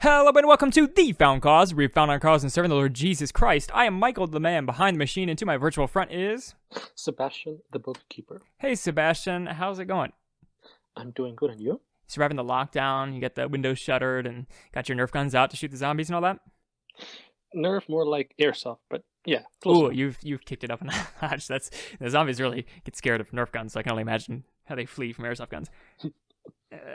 Hello and welcome to The Found Cause, where we found our cause in serving the Lord Jesus Christ. I am Michael, the man behind the machine, and to my virtual front is... Sebastian, the bookkeeper. Hey Sebastian, how's it going? I'm doing good, and you? Surviving the lockdown, you got the windows shuttered, and got your Nerf guns out to shoot the zombies and all that? Nerf more like airsoft, but yeah. Ooh, you've kicked it up a notch. The zombies really get scared of Nerf guns, so I can only imagine how they flee from airsoft guns.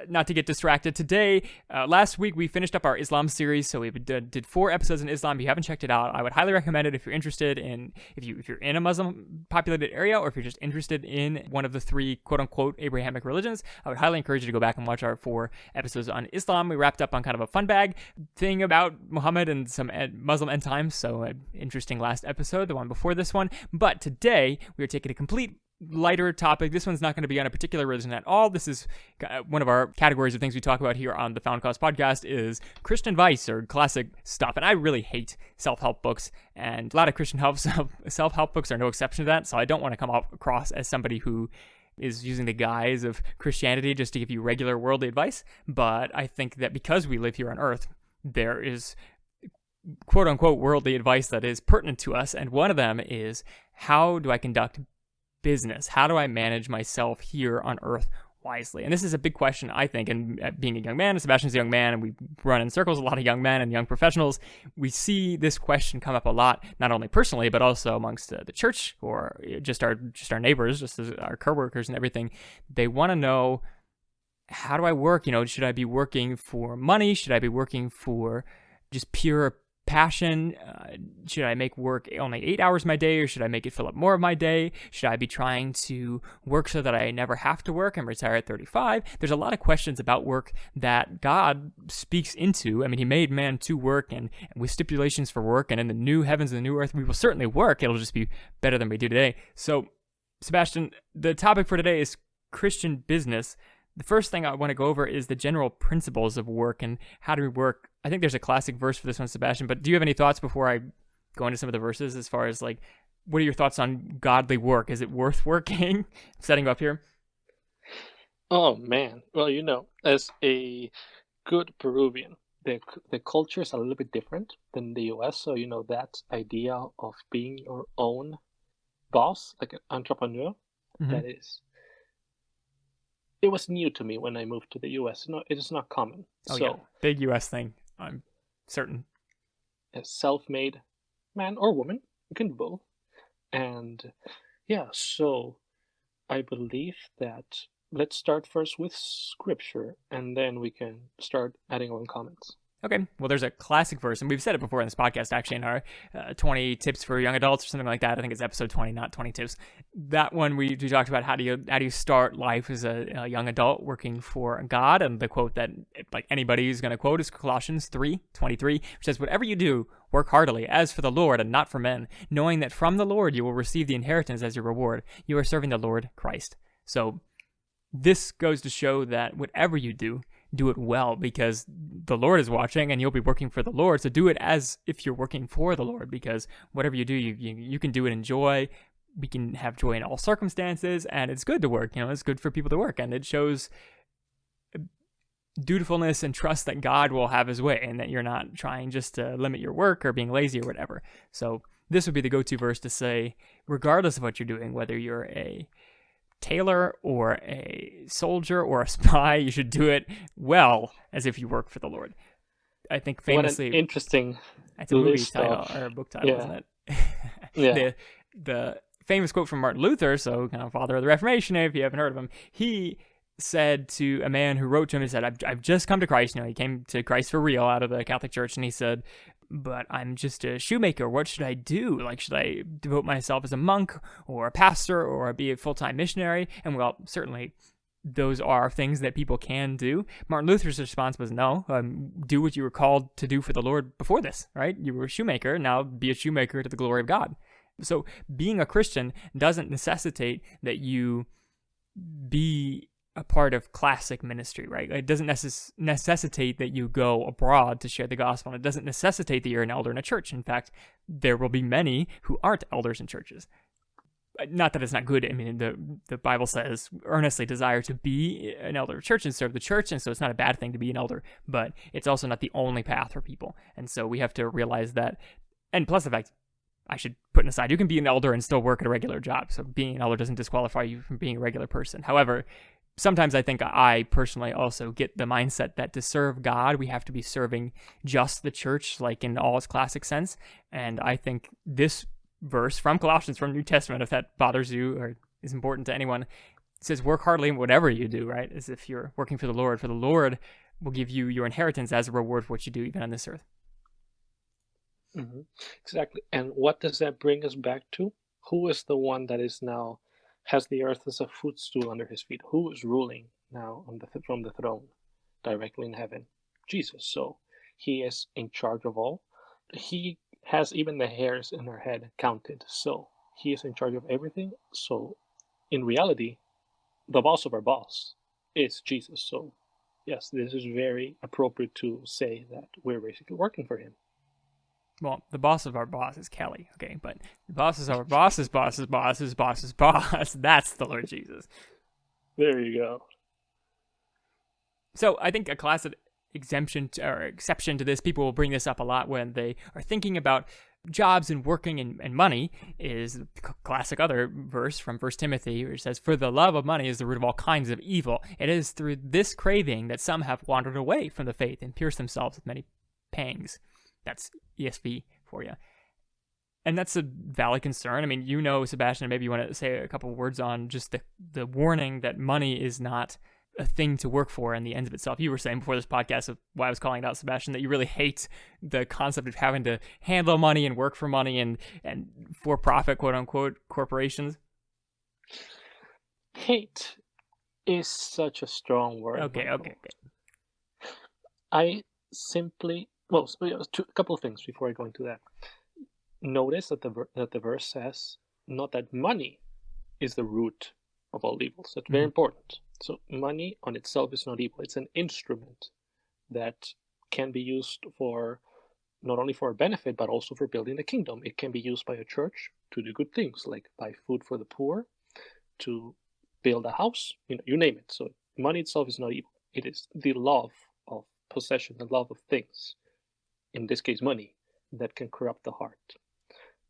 Not to get distracted today, last week we finished up our Islam series, so we did 4 episodes in Islam. If you haven't checked it out, I would highly recommend it if you're interested in, if you're in a Muslim populated area, or if you're just interested in one of the 3 quote-unquote Abrahamic religions. I would highly encourage you to go back and watch our 4 episodes on Islam. We wrapped up on kind of a fun bag thing about Muhammad and some Muslim end times, so an interesting last episode, the one before this one. But today, we are taking a complete lighter topic. This one's not going to be on a particular religion at all. This is one of our categories of things we talk about here on the Found Cause podcast is Christian advice or classic stuff. And I really hate self-help books, and a lot of Christian self-help books are no exception to that. So I don't want to come across as somebody who is using the guise of Christianity just to give you regular worldly advice. But I think that because we live here on earth, there is quote-unquote worldly advice that is pertinent to us. And one of them is, how do I conduct business? How do I manage myself here on earth wisely? And this is a big question, I think, and being a young man, Sebastian's a young man, and we run in circles, a lot of young men and young professionals, we see this question come up a lot, not only personally, but also amongst the church or just our neighbors, just as our coworkers and everything. They want to know, how do I work? Should I be working for money? Should I be working for just pure passion? Should I make work only 8 hours of my day, or should I make it fill up more of my day? Should I be trying to work so that I never have to work and retire at 35? There's a lot of questions about work that God speaks into. I mean, he made man to work and with stipulations for work, and in the new heavens and the new earth, we will certainly work. It'll just be better than we do today. So, Sebastian, the topic for today is Christian business. The first thing I want to go over is the general principles of work and how do we work. I think there's a classic verse for this one, Sebastian, but do you have any thoughts before I go into some of the verses as far as, like, what are your thoughts on godly work? Is it worth working? Setting up here. Oh, man. Well, as a good Peruvian, the culture is a little bit different than the US. So, that idea of being your own boss, like an entrepreneur, that is... It was new to me when I moved to the US. No, it is not common. Oh, so, yeah. Big US thing, I'm certain. A self-made man or woman, you can do both. And yeah, so I believe that let's start first with scripture, and then we can start adding our own comments. Okay, well, there's a classic verse, and we've said it before in this podcast, actually, in our 20 tips for young adults or something like that. I think it's episode 20, not 20 tips. That one, we talked about how do you start life as a young adult working for God, and the quote that like anybody is going to quote is Colossians 3:23, which says, "Whatever you do, work heartily, as for the Lord and not for men, knowing that from the Lord you will receive the inheritance as your reward. You are serving the Lord Christ." So this goes to show that whatever you do it well, because the Lord is watching and you'll be working for the Lord. So do it as if you're working for the Lord, because whatever you do, you can do it in joy. We can have joy in all circumstances, and it's good to work. It's good for people to work, and it shows dutifulness and trust that God will have his way, and that you're not trying just to limit your work or being lazy or whatever. So this would be the go-to verse to say, regardless of what you're doing, whether you're a tailor or a soldier or a spy, you should do it well as if you work for the Lord. I think famously, what an interesting that's a movie title or a book title, isn't it? Yeah. The famous quote from Martin Luther, so kind of father of the Reformation, if you haven't heard of him, he said to a man who wrote to him, he said, I've just come to Christ. He came to Christ for real out of the Catholic Church, and he said, but I'm just a shoemaker. What should I do? Like, should I devote myself as a monk or a pastor or be a full-time missionary? And well, certainly those are things that people can do. Martin Luther's response was no. Do what you were called to do for the Lord before this, right? You were a shoemaker. Now be a shoemaker to the glory of God. So being a Christian doesn't necessitate that you be a part of classic ministry, right? It doesn't necessitate that you go abroad to share the gospel. And it doesn't necessitate that you're an elder in a church. In fact, there will be many who aren't elders in churches. not that it's not good. I mean, the Bible says earnestly desire to be an elder of church and serve the church, and so it's not a bad thing to be an elder, but it's also not the only path for people. And so we have to realize that. And plus the fact, I should put an aside, you can be an elder and still work at a regular job. So being an elder doesn't disqualify you from being a regular person. However, sometimes I think I personally also get the mindset that to serve God, we have to be serving just the church, like in all its classic sense. And I think this verse from Colossians, from New Testament, if that bothers you or is important to anyone, it says, work hardly in whatever you do, right? As if you're working for the Lord. For the Lord will give you your inheritance as a reward for what you do, even on this earth. Mm-hmm. Exactly. And what does that bring us back to? Who is the one that is now has the earth as a footstool under his feet? Who is ruling now from the throne directly in heaven? Jesus. So he is in charge of all. He has even the hairs in our head counted. So he is in charge of everything. So in reality, the boss of our boss is Jesus. So yes, this is very appropriate to say that we're basically working for him. Well, the boss of our boss is Kelly, okay? But the boss is our boss's boss's boss's boss's boss. That's the Lord Jesus. There you go. So I think a classic exception to this, people will bring this up a lot when they are thinking about jobs and working and money, is the classic other verse from 1 Timothy, which says, "For the love of money is the root of all kinds of evil. It is through this craving that some have wandered away from the faith and pierced themselves with many pangs." That's ESV for you. And that's a valid concern. I mean, Sebastian, maybe you want to say a couple words on just the warning that money is not a thing to work for in the end of itself. You were saying before this podcast, of why I was calling it out, Sebastian, that you really hate the concept of having to handle money and work for money and for-profit, quote-unquote, corporations. Hate is such a strong word. Okay. I simply... Well, a couple of things before I go into that. Notice that the verse says not that money is the root of all evils. That's very important. So money on itself is not evil. It's an instrument that can be used for not only for a benefit, but also for building the kingdom. It can be used by a church to do good things, like buy food for the poor, to build a house, you name it. So money itself is not evil. It is the love of possession, the love of things, in this case money, that can corrupt the heart.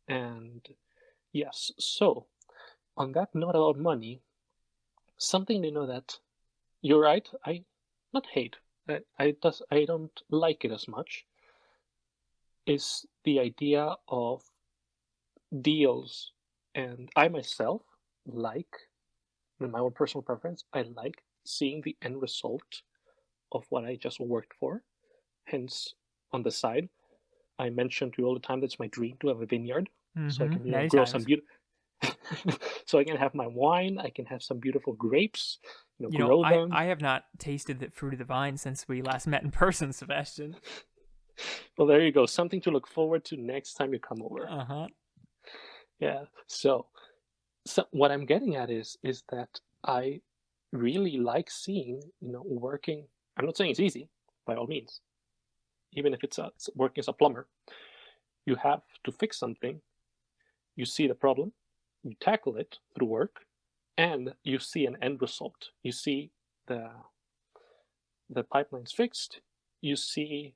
And yes, so on that note about money, something to know that you're right, I not hate, I don't like it as much, is the idea of deals. And I myself like, in my own personal preference, I like seeing the end result of what I just worked for. Hence, on the side, I mentioned to you all the time that's my dream to have a vineyard, so I can grow some so I can have my wine, I can have some beautiful grapes, grow them. I have not tasted the fruit of the vine since we last met in person, Sebastian. Well, there you go. Something to look forward to next time you come over. Yeah. So what I'm getting at is that I really like seeing, working. I'm not saying it's easy, by all means. Even if it's working as a plumber, you have to fix something. You see the problem, you tackle it through work, and you see an end result. You see the pipeline's fixed. You see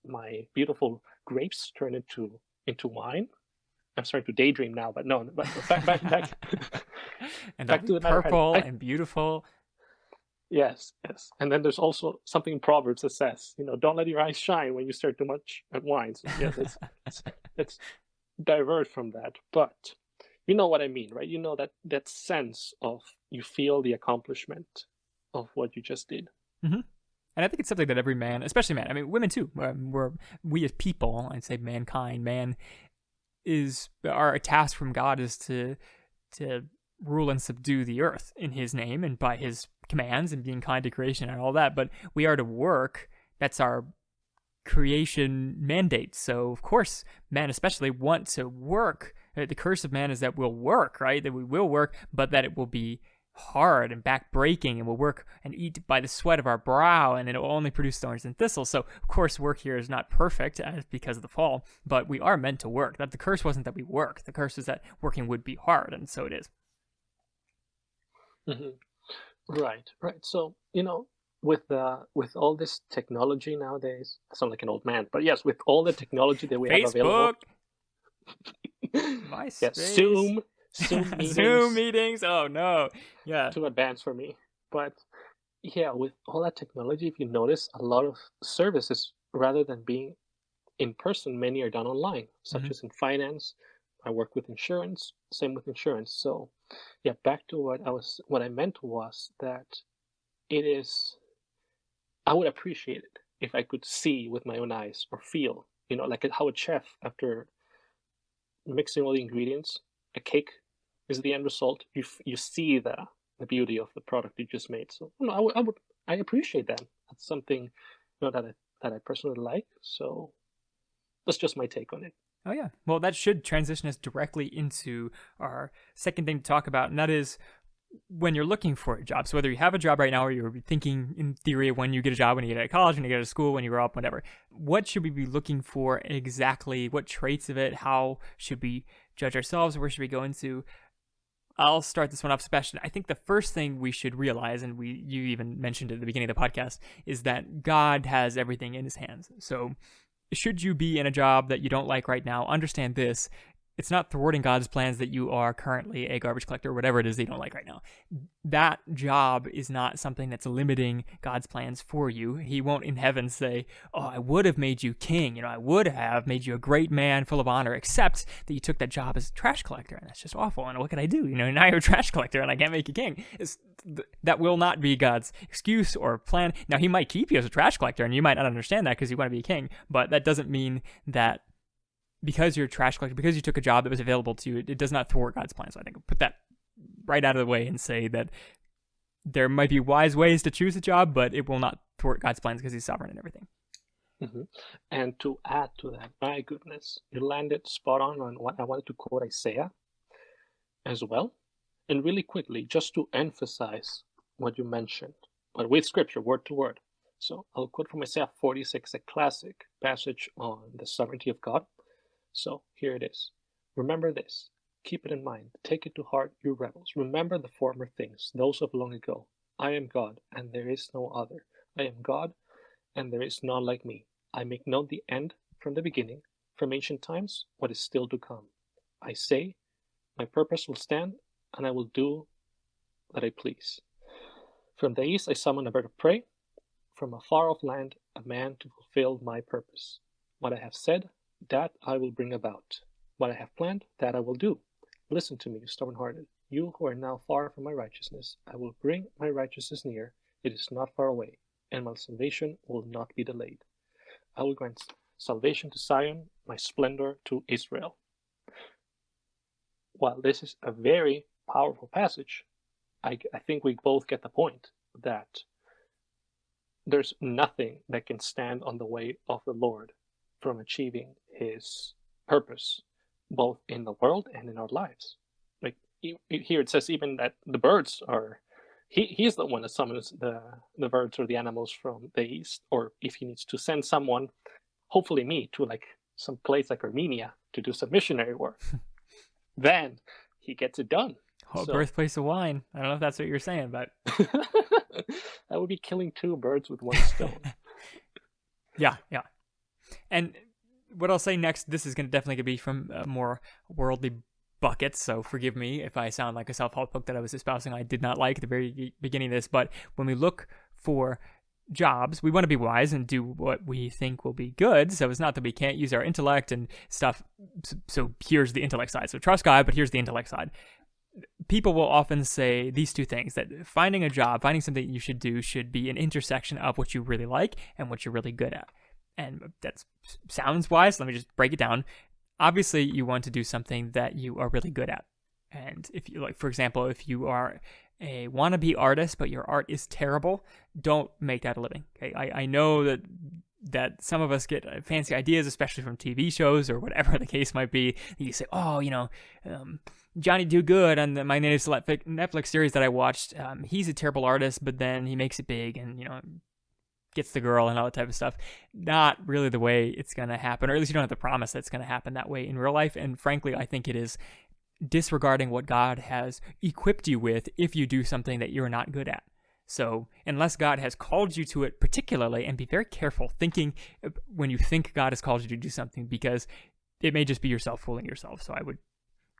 my beautiful grapes turn into wine. I'm starting to daydream now, but no. But back. And back to the purple and beautiful. Yes. And then there's also something in Proverbs that says, don't let your eyes shine when you stare too much at wine. So yeah, let's divert from that. But you know what I mean, right? That sense of you feel the accomplishment of what you just did. Mm-hmm. And I think it's something that every man, especially man, I mean, women too, we as people, I'd say mankind, man our task from God is to rule and subdue the earth in his name and by his commands and being kind to creation and all that. But we are to work. That's our creation mandate. So of course, men especially want to work. The curse of man is that we'll work, right? That we will work, but that it will be hard and back-breaking, and we'll work and eat by the sweat of our brow, and it will only produce thorns and thistles. So, of course, work here is not perfect because of the fall, but we are meant to work. That the curse wasn't that we work. The curse is that working would be hard, and so it is. Mm-hmm. Right. So, with all this technology nowadays, I sound like an old man, but yes, with all the technology that we have available. MySpace. Yeah, Zoom meetings. Zoom meetings. Oh no. Yeah. Too advanced for me. But yeah, with all that technology, if you notice, a lot of services, rather than being in person, many are done online, such as in finance. I work with insurance. Same with insurance. So yeah, back to what I meant was that it is, I would appreciate it if I could see with my own eyes or feel, like how a chef, after mixing all the ingredients, a cake is the end result. You see the beauty of the product you just made. So I appreciate that. That's something that I personally like. So that's just my take on it. Oh yeah. Well, that should transition us directly into our second thing to talk about, and that is when you're looking for a job. So whether you have a job right now or you're thinking in theory of when you get a job, when you get out of college, when you get out of school, when you grow up, whatever, what should we be looking for exactly? What traits of it? How should we judge ourselves? Where should we go into? I'll start this one off, Sebastian. I think the first thing we should realize, and you even mentioned at the beginning of the podcast, is that God has everything in his hands. So should you be in a job that you don't like right now, understand this. It's not thwarting God's plans that you are currently a garbage collector or whatever it is that you don't like right now. That job is not something that's limiting God's plans for you. He won't in heaven say, oh, I would have made you king. I would have made you a great man full of honor, except that you took that job as a trash collector. And that's just awful. And what can I do? Now you're a trash collector and I can't make you king. That will not be God's excuse or plan. Now, he might keep you as a trash collector and you might not understand that because you want to be a king. But that doesn't mean that because you're a trash collector, because you took a job that was available to you, it does not thwart God's plan. So I think I'll put that right out of the way and say that there might be wise ways to choose a job, but it will not thwart God's plans because he's sovereign in everything. Mm-hmm. And to add to that, my goodness, you landed spot on what I wanted to quote Isaiah as well. And really quickly, just to emphasize what you mentioned, but with scripture, word to word. So I'll quote from Isaiah 46, a classic passage on the sovereignty of God. So here it is. Remember this. Keep it in mind. Take it to heart, you rebels. Remember the former things, those of long ago. I am God, and there is no other. I am God, and there is none like me. I make known the end from the beginning, from ancient times, what is still to come. I say, my purpose will stand, and I will do that I please. From the east I summon a bird of prey, from a far-off land a man to fulfill my purpose. What I have said, that I will bring about. What I have planned, that I will do. Listen to me, you stubborn-hearted. You who are now far from my righteousness, I will bring my righteousness near. It is not far away, and my salvation will not be delayed. I will grant salvation to Zion, my splendor to Israel. While this is a very powerful passage, I think we both get the point that there's nothing that can stand on the way of the Lord from achieving his purpose, both in the world and in our lives. Like here it says even that the birds are, he's the one that summons the birds or the animals from the east, or if he needs to send someone, hopefully me, to like some place like Armenia to do some missionary work, then he gets it done. Oh, so, birthplace of wine. I don't know if that's what you're saying, but that would be killing two birds with one stone. Yeah. And what I'll say next, this is definitely going to be from more worldly buckets, so forgive me if I sound like a self-help book that I was espousing I did not like at the very beginning of this, but when we look for jobs, we want to be wise and do what we think will be good. So it's not that we can't use our intellect and stuff. So here's the intellect side. So trust God, but here's the intellect side. People will often say these two things, that finding a job, finding something you should do should be an intersection of what you really like and what you're really good at. And that sounds wise. Let me just break it down. Obviously, you want to do something that you are really good at. And if you, like, for example, if you are a wannabe artist, but your art is terrible, don't make that a living. Okay, I know that that some of us get fancy ideas, especially from TV shows or whatever the case might be. You say, oh, Johnny Do Good on my native Netflix series that I watched, he's a terrible artist, but then he makes it big and, gets the girl and all that type of stuff. Not really the way it's going to happen, or at least you don't have the promise that it's going to happen that way in real life. And frankly, I think it is disregarding what God has equipped you with if you do something that you're not good at. So unless God has called you to it particularly, and be very careful thinking when you think God has called you to do something, because it may just be yourself fooling yourself. So I would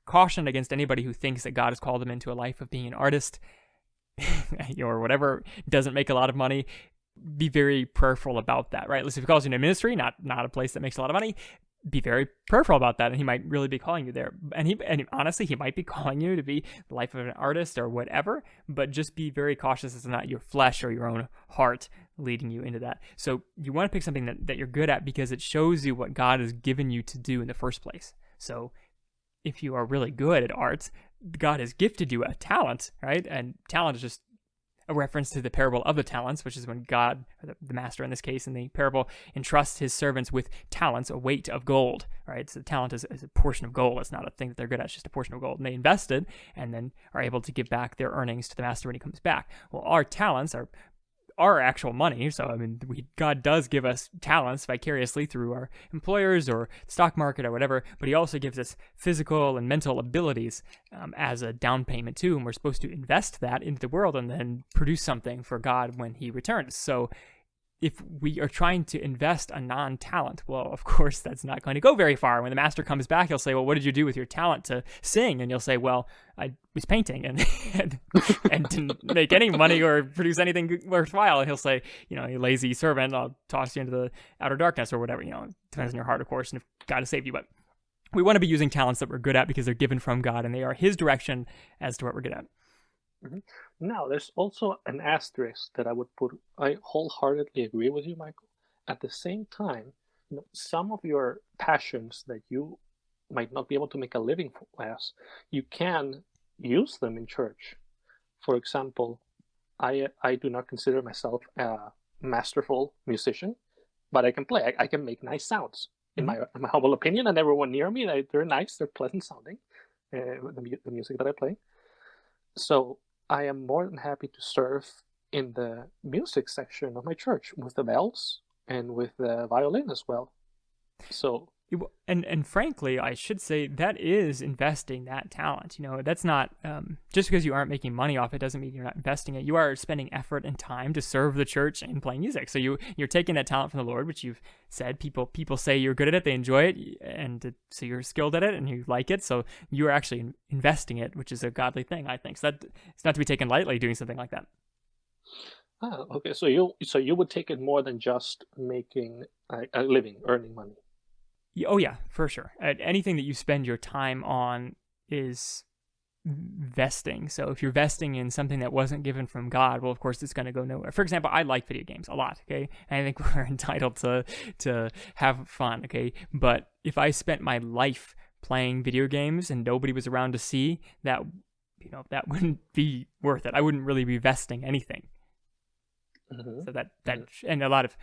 caution against anybody who thinks that God has called them into a life of being an artist or whatever, doesn't make a lot of money. Be very prayerful about that, right? At least if he calls you into ministry, not a place that makes a lot of money, be very prayerful about that, and he might really be calling you there. And honestly, he might be calling you to be the life of an artist or whatever, but just be very cautious it's not your flesh or your own heart leading you into that. So you want to pick something that you're good at, because it shows you what God has given you to do in the first place. So if you are really good at art, God has gifted you a talent, right? And talent is just a reference to the parable of the talents, which is when God, or the master in this case, in the parable, entrusts his servants with talents, a weight of gold, right? So the talent is a portion of gold. It's not a thing that they're good at, it's just a portion of gold. And they invest it and then are able to give back their earnings to the master when he comes back. Well, our talents are our actual money. So, God does give us talents vicariously through our employers or stock market or whatever, but he also gives us physical and mental abilities as a down payment too. And we're supposed to invest that into the world and then produce something for God when he returns. So if we are trying to invest a non-talent, well, of course, that's not going to go very far. When the master comes back, he'll say, well, what did you do with your talent to sing? And you'll say, well, I was painting and didn't make any money or produce anything worthwhile. And he'll say, you lazy servant, I'll toss you into the outer darkness or whatever. It depends on your heart, of course, and if God has saved you. But we want to be using talents that we're good at because they're given from God and they are his direction as to what we're good at. Mm-hmm. Now, there's also an asterisk that I would put. I wholeheartedly agree with you, Michael. At the same time, some of your passions that you might not be able to make a living as, you can use them in church. For example, I do not consider myself a masterful musician, but I can play. I can make nice sounds. In my humble opinion, and everyone near me, they're nice, they're pleasant sounding, the music that I play. So I am more than happy to serve in the music section of my church with the bells and with the violin as well. So, and frankly, I should say that is investing that talent. That's not just because you aren't making money off it doesn't mean you're not investing it. You are spending effort and time to serve the church and playing music. So you're taking that talent from the Lord, which you've said people say you're good at it, they enjoy it, and so you're skilled at it and you like it. So you are actually investing it, which is a godly thing, I think. So that it's not to be taken lightly doing something like that. Ah, okay. So you would take it more than just making a living, earning money. Oh yeah, for sure. Anything that you spend your time on is vesting. So if you're vesting in something that wasn't given from God, well, of course, it's going to go nowhere. For example, I like video games a lot, okay? And I think we're entitled to have fun, okay? But if I spent my life playing video games and nobody was around to see, that wouldn't be worth it. I wouldn't really be vesting anything. Mm-hmm. So that and a lot of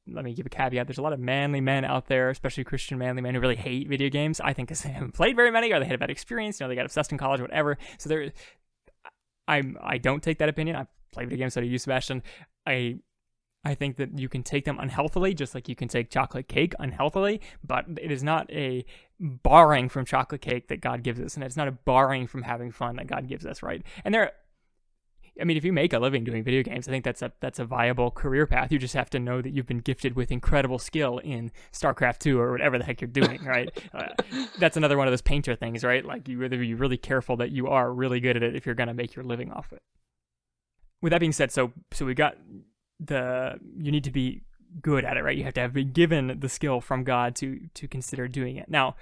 let me give a caveat. There's a lot of manly men out there, especially Christian manly men, who really hate video games. I think because they haven't played very many, or they had a bad experience. They got obsessed in college, or whatever. So I don't take that opinion. I play video games, so do you, Sebastian. I think that you can take them unhealthily, just like you can take chocolate cake unhealthily. But it is not a borrowing from chocolate cake that God gives us, and it's not a borrowing from having fun that God gives us, right? And if you make a living doing video games, I think that's a viable career path. You just have to know that you've been gifted with incredible skill in StarCraft 2 or whatever the heck you're doing, right? That's another one of those painter things, right? Like you either be really careful that you are really good at it if you're going to make your living off it. With that being said, so we got you need to be good at it, right? You have to have been given the skill from God to consider doing it. Now,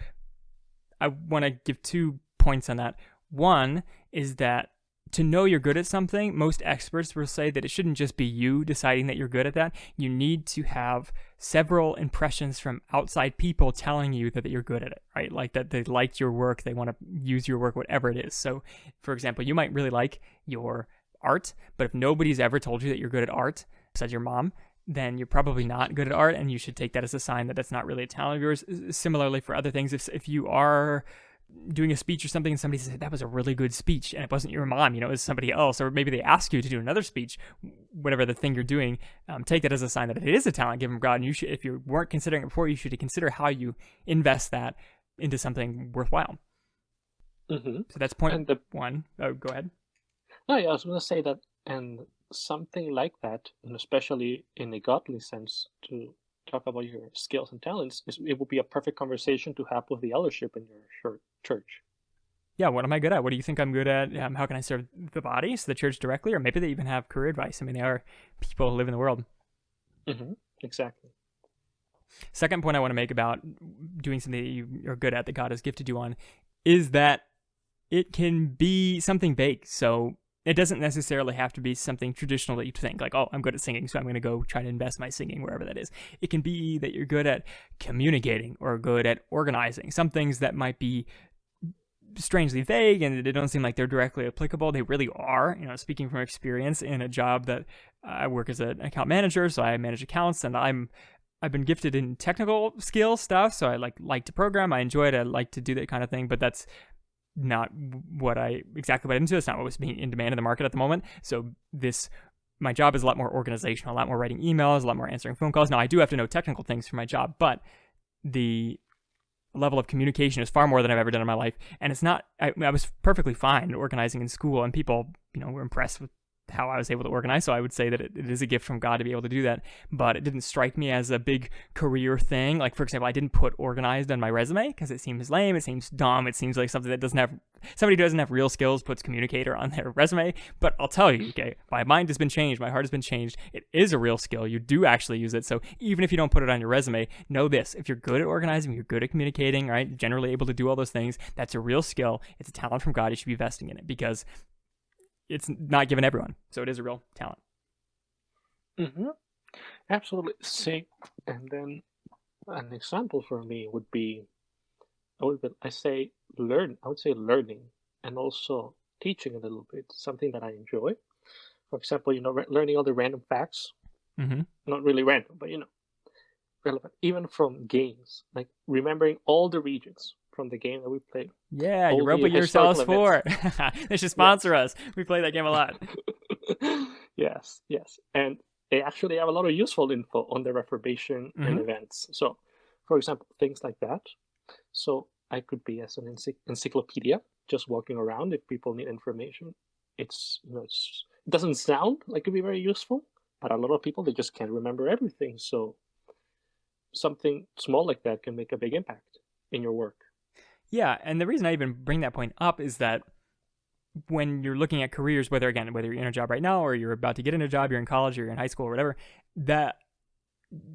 I want to give 2 points on that. One is that to know you're good at something, most experts will say that it shouldn't just be you deciding that you're good at that. You need to have several impressions from outside people telling you that you're good at it, right? Like that they liked your work, they want to use your work, whatever it is. So, for example, you might really like your art, but if nobody's ever told you that you're good at art, besides your mom, then you're probably not good at art, and you should take that as a sign that that's not really a talent of yours. Similarly, for other things, if you are doing a speech or something and somebody says that was a really good speech and it wasn't your mom, it was somebody else, or maybe they ask you to do another speech, whatever the thing you're doing, take that as a sign that it is a talent given from God. And you should, if you weren't considering it before, you should consider how you invest that into something worthwhile. Mm-hmm. So that's point one. Oh, go ahead. No, yeah, I was going to say that, and something like that, and especially in a godly sense, to talk about your skills and talents, it would be a perfect conversation to have with the eldership in your church. Yeah, what am I good at? What do you think I'm good at? How can I serve the body, so the church directly, or maybe they even have career advice. I mean, they are people who live in the world. Mm-hmm. Exactly. Second point I want to make about doing something that you are good at, that God has gifted you on, is that it can be something vague. So it doesn't necessarily have to be something traditional that you think like, oh, I'm good at singing, so I'm going to go try to invest my singing wherever that is. It can be that you're good at communicating or good at organizing. Some things that might be strangely vague and they don't seem like they're directly applicable, they really are. Speaking from experience in a job that I work as an account manager, so I manage accounts, and I've been gifted in technical skill stuff, so I like to program. I enjoy it. I like to do that kind of thing, but that's not exactly what I into. It's not what was being in demand in the market at the moment. So my job is a lot more organizational, a lot more writing emails, a lot more answering phone calls. Now, I do have to know technical things for my job, but the level of communication is far more than I've ever done in my life. And it's not, I was perfectly fine organizing in school, and people, were impressed with how I was able to organize. So I would say that it is a gift from God to be able to do that, but it didn't strike me as a big career thing. Like, for example, I didn't put organized on my resume because it seems lame. It seems dumb. It seems like something that somebody who doesn't have real skills puts communicator on their resume. But I'll tell you, okay, my mind has been changed. My heart has been changed. It is a real skill. You do actually use it. So even if you don't put it on your resume, know this: if you're good at organizing, you're good at communicating, right? Generally able to do all those things, that's a real skill. It's a talent from God. You should be investing in it because it's not given everyone. So it is a real talent. Mm-hmm. Absolutely. See, and then an example for me would be, I would say learning and also teaching a little bit, something that I enjoy. For example, learning all the random facts. Mm-hmm. Not really random, but relevant. Even from games, like remembering all the regions from the game that we played. Yeah, Europa Universalis 4. They should sponsor us. We play that game a lot. Yes. And they actually have a lot of useful info on the Reformation and events. So, for example, things like that. So I could be as an encyclopedia, just walking around if people need information. It doesn't sound like it could be very useful, but a lot of people, they just can't remember everything. So something small like that can make a big impact in your work. Yeah, and the reason I even bring that point up is that when you're looking at careers, whether you're in a job right now or you're about to get in a job, you're in college or you're in high school or whatever, that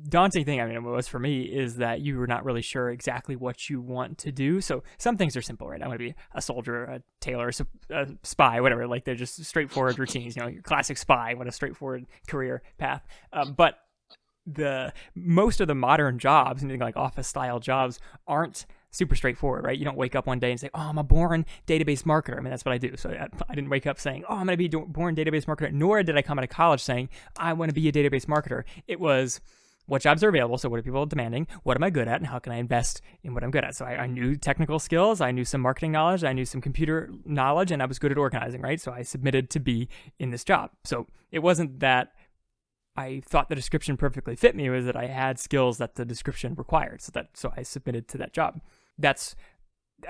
daunting thing, it was for me, is that you were not really sure exactly what you want to do. So some things are simple, right? I want to be a soldier, a tailor, a spy, whatever. Like, they're just straightforward routines. Your classic spy, what a straightforward career path. But most of the modern jobs, anything like office style jobs, aren't super straightforward, right? You don't wake up one day and say, oh, I'm a born database marketer. That's what I do. So I didn't wake up saying, oh, I'm going to be a born database marketer, nor did I come out of college saying, I want to be a database marketer. It was, what jobs are available? So what are people demanding? What am I good at? And how can I invest in what I'm good at? So I knew technical skills. I knew some marketing knowledge. I knew some computer knowledge, and I was good at organizing, right? So I submitted to be in this job. So it wasn't that I thought the description perfectly fit me. It was that I had skills that the description required. So I submitted to that job. That's,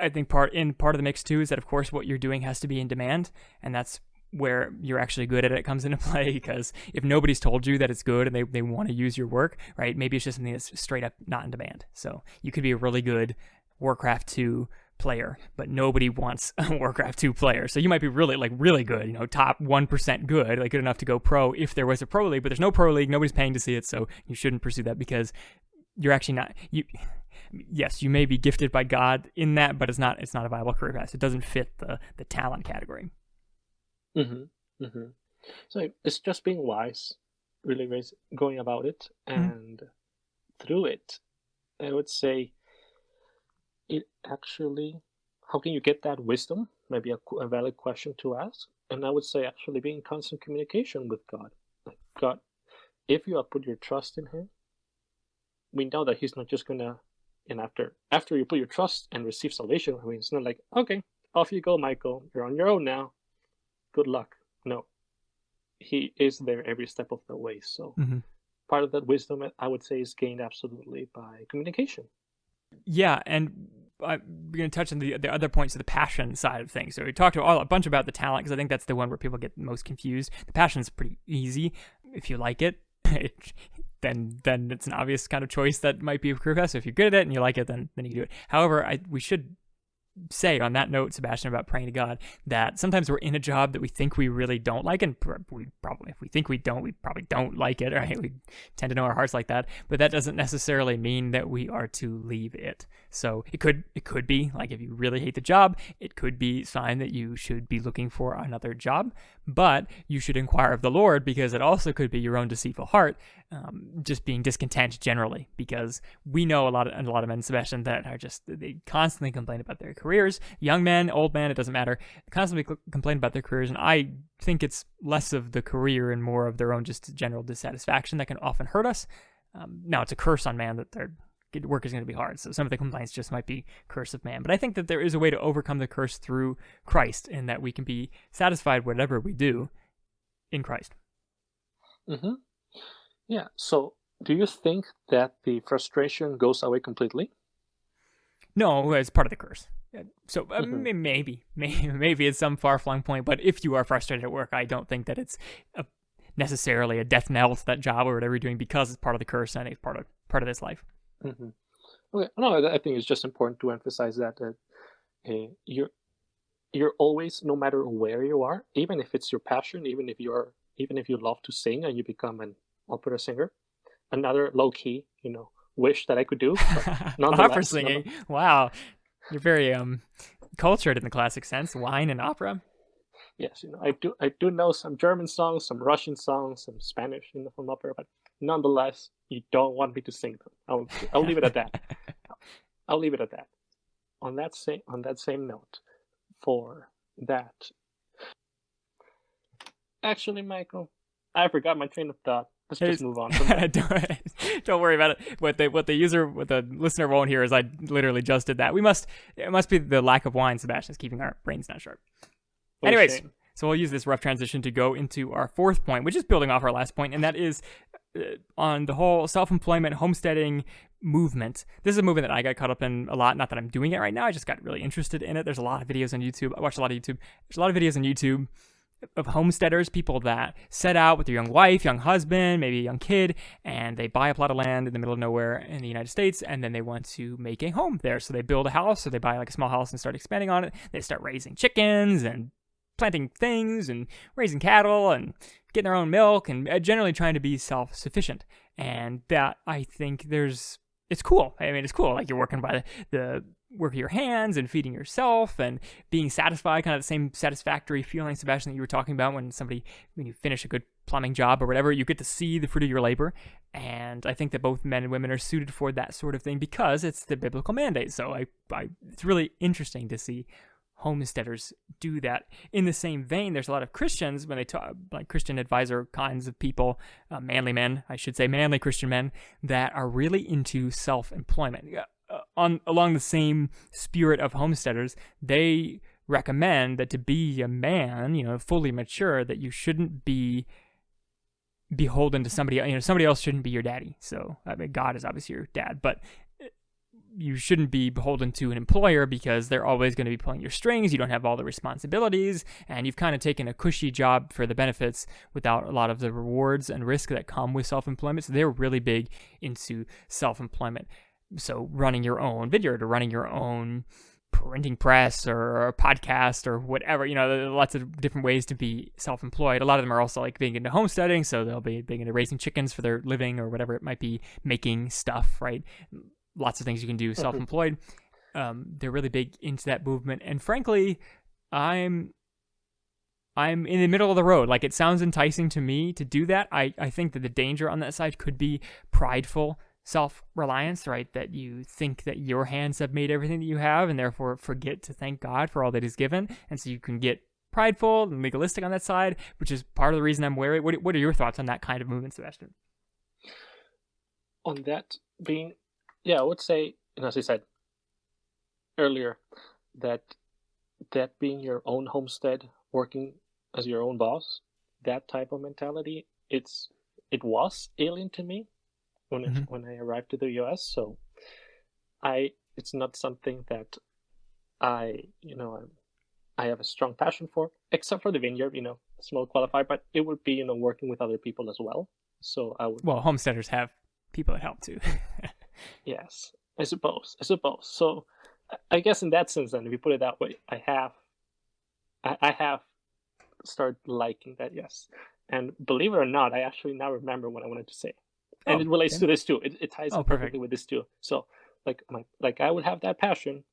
I think, part of the mix too, is that of course what you're doing has to be in demand, and that's where you're actually good at it comes into play. Because if nobody's told you that it's good and they want to use your work, right? Maybe it's just something that's straight up not in demand. So you could be a really good Warcraft 2 player, but nobody wants a Warcraft 2 player. So you might be really good, top 1% good, good enough to go pro if there was a pro league, but there's no pro league, nobody's paying to see it, so you shouldn't pursue that because you're actually not, yes, you may be gifted by God in that, but it's not a viable career path. It doesn't fit the talent category. So it's just being wise, really going about it, and through it, I would say, it actually, how can you get that wisdom? Maybe a valid question to ask. And I would say actually being in constant communication with God. God, if you have put your trust in him, we know that he's not just gonna, and after you put your trust and receive salvation, I mean, it's not like, okay, off you go, Michael, you're on your own now, good luck. No, he is there every step of the way. So part of that wisdom, I would say, is gained absolutely by communication. Yeah, and I'm going to touch on the other points of the passion side of things. So we talked a bunch about the talent, because I think that's the one where people get most confused. The passion's pretty easy. If you like it, then it's an obvious kind of choice that might be a career path. So if you're good at it and you like it, then you can do it. However, we should say on that note, Sebastian, about praying to God, that sometimes we're in a job that we think we really don't like, and we probably, if we think we probably don't like it, right? We tend to know our hearts like that, but that doesn't necessarily mean that we are to leave it. So it could be like, if you really hate the job, it could be a sign that you should be looking for another job, but you should inquire of the Lord, because it also could be your own deceitful heart, just being discontent generally, because we know a lot of men, Sebastian, that are just, they constantly complain about their careers, young men, old men, it doesn't matter, constantly complain about their careers. And I think it's less of the career and more of their own just general dissatisfaction that can often hurt us. Now, it's a curse on man that their work is going to be hard, so some of the complaints just might be curse of man, but I think that there is a way to overcome the curse through Christ, and that we can be satisfied whatever we do in Christ. Yeah, so do you think that the frustration goes away completely? No, it's part of the curse. So maybe at some far-flung point, but if you are frustrated at work, I don't think that it's necessarily a death knell to that job or whatever you're doing, because it's part of the curse and it's part of this life. Okay, no, I think it's just important to emphasize that you're always, no matter where you are, even if it's your passion, even if you love to sing and you become an opera singer, another low key, wish that I could do. Opera singing, wow, you're very cultured in the classic sense, wine and opera. Yes, I do know some German songs, some Russian songs, some Spanish, from opera, but nonetheless, you don't want me to sing them. I'll leave it at that. I'll leave it at that. On that same note, for that. Actually, Michael, I forgot my train of thought. Let's just move on. Don't worry about it. What the listener won't hear is I literally just did that. It must be the lack of wine, Sebastian, is keeping our brains not sharp. Anyways, shame. So we'll use this rough transition to go into our fourth point, which is building off our last point, and that is on the whole self-employment, homesteading movement. This is a movement that I got caught up in a lot. Not that I'm doing it right now. I just got really interested in it. There's a lot of videos on YouTube. I watch a lot of YouTube. There's a lot of videos on YouTube of homesteaders, people that set out with their young wife, young husband, maybe a young kid, and they buy a plot of land in the middle of nowhere in the United States, and then they want to make a home there. So they build a house, or they buy like a small house and start expanding on it. They start raising chickens and planting things and raising cattle and getting their own milk and generally trying to be self-sufficient. And that, I think, it's cool. I mean, it's cool. Like, you're working by the work of your hands and feeding yourself and being satisfied, kind of the same satisfactory feeling, Sebastian, that you were talking about when you finish a good plumbing job or whatever, you get to see the fruit of your labor. And I think that both men and women are suited for that sort of thing because it's the biblical mandate. So it's really interesting to see homesteaders do that. In the same vein, there's a lot of Christians, when they talk, like Christian advisor kinds of people, manly men, I should say, manly Christian men, that are really into self-employment. Along the same spirit of homesteaders, they recommend that to be a man, fully mature, that you shouldn't be beholden to somebody. Somebody else shouldn't be your daddy. So, I mean, God is obviously your dad, but you shouldn't be beholden to an employer because they're always going to be pulling your strings. You don't have all the responsibilities, and you've kind of taken a cushy job for the benefits without a lot of the rewards and risk that come with self-employment. So they're really big into self-employment. So running your own vineyard or running your own printing press or a podcast or whatever, there are lots of different ways to be self-employed. A lot of them are also like being into homesteading, so they'll be being into raising chickens for their living or whatever it might be, making stuff, right? Lots of things you can do self-employed. They're really big into that movement. And frankly, I'm in the middle of the road. Like, it sounds enticing to me to do that. I think that the danger on that side could be prideful self-reliance, right? That you think that your hands have made everything that you have and therefore forget to thank God for all that He's given. And so you can get prideful and legalistic on that side, which is part of the reason I'm wary. What are your thoughts on that kind of movement, Sebastian? on that being, yeah, I would say, and as I said earlier, that being your own homestead, working as your own boss, that type of mentality, it was alien to me Mm-hmm. when I arrived to the US. So it's not something that I you know I have a strong passion for, except for the vineyard, small qualifier, but it would be, working with other people as well. So I would, Well, homesteaders have people that help too. yes, I suppose. So I guess in that sense, then, if you put it that way, I have started liking that, yes. And believe it or not, I actually now remember what I wanted to say. And Oh, it relates okay. to this too. It ties Oh, in perfectly perfect. with this too. So like I would have that passion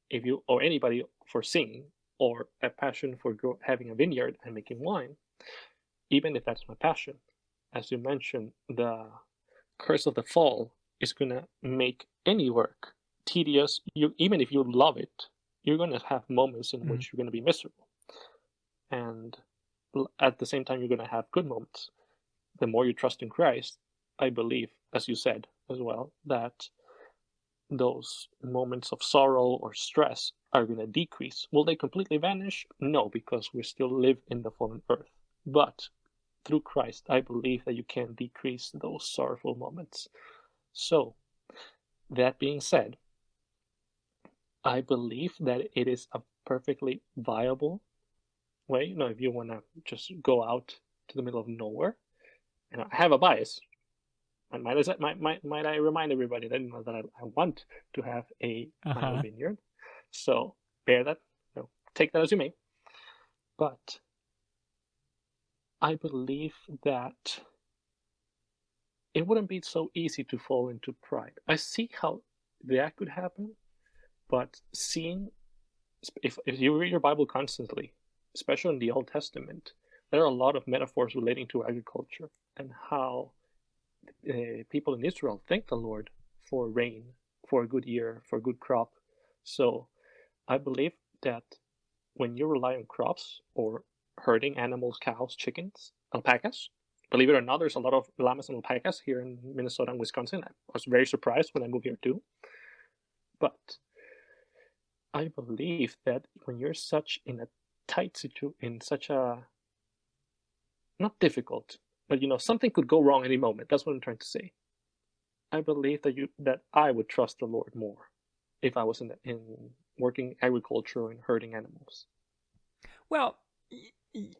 if you or anybody for singing or a passion for having a vineyard and making wine, even if that's my passion. As you mentioned, the curse of the fall is gonna make any work tedious. You even if you love it, you're gonna have moments in Mm. which you're gonna be miserable, and at the same time you're gonna have good moments. The more you trust in Christ, I believe, as you said as well, that those moments of sorrow or stress are going to decrease. Will they completely vanish? No, because we still live in the fallen earth. But through Christ, I believe that you can decrease those sorrowful moments. So, that being said, I believe that it is a perfectly viable way. If you want to just go out to the middle of nowhere, and I have a bias. Might I remind everybody that I want to have my own Uh-huh. vineyard, so bear that, take that as you may. But I believe that it wouldn't be so easy to fall into pride. I see how that could happen, but seeing, if you read your Bible constantly, especially in the Old Testament, there are a lot of metaphors relating to agriculture and how people in Israel thank the Lord for rain, for a good year, for a good crop. So I believe that when you rely on crops or herding animals, cows, chickens, alpacas, believe it or not, there's a lot of llamas and alpacas here in Minnesota and Wisconsin. I was very surprised when I moved here too. But I believe that when you're such in a tight situation, in such a not difficult, but something could go wrong any moment. That's what I'm trying to say. I believe that I would trust the Lord more if I was in working agriculture and herding animals. Well,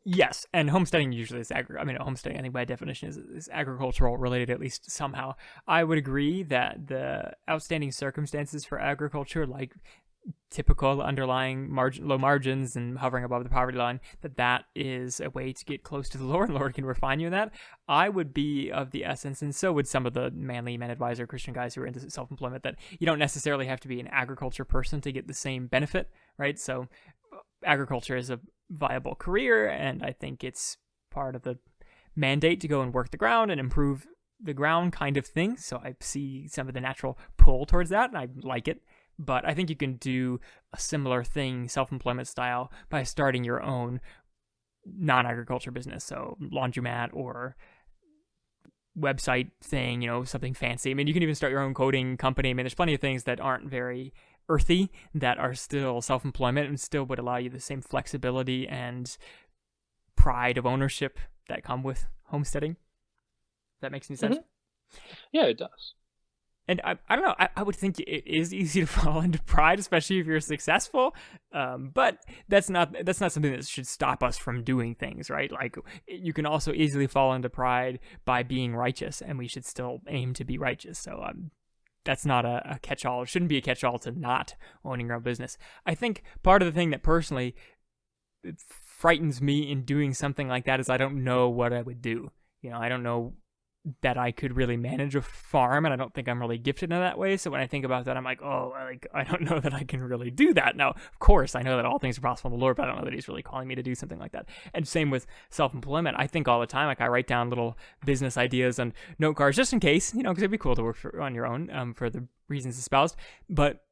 yes, and homesteading usually is homesteading, I think by definition is agricultural related at least somehow. I would agree that the outstanding circumstances for agriculture, like typical underlying low margins and hovering above the poverty line, that is a way to get close to the Lord, and the Lord can refine you in that. I would be of the essence, and so would some of the manly men advisor Christian guys who are into self-employment, that you don't necessarily have to be an agriculture person to get the same benefit, right? So agriculture is a viable career, and I think it's part of the mandate to go and work the ground and improve the ground kind of thing. So I see some of the natural pull towards that, and I like it. But I think you can do a similar thing, self-employment style, by starting your own non-agriculture business. So laundromat or website thing, something fancy. I mean, you can even start your own coding company. I mean, there's plenty of things that aren't very earthy that are still self-employment and still would allow you the same flexibility and pride of ownership that come with homesteading. That makes any sense? Mm-hmm. Yeah, it does. And I don't know. I would think it is easy to fall into pride, especially if you're successful. But that's not something that should stop us from doing things, right? Like, you can also easily fall into pride by being righteous, and we should still aim to be righteous. So that's not a catch-all. It shouldn't be a catch-all to not owning your own business. I think part of the thing that personally frightens me in doing something like that is I don't know what I would do. I don't know that I could really manage a farm, and I don't think I'm really gifted in that way. So when I think about that, I'm like, I don't know that I can really do that. Now, of course, I know that all things are possible in the Lord, but I don't know that He's really calling me to do something like that. And same with self-employment. I think all the time, like I write down little business ideas on note cards just in case, because it'd be cool to work on your own for the reasons espoused. But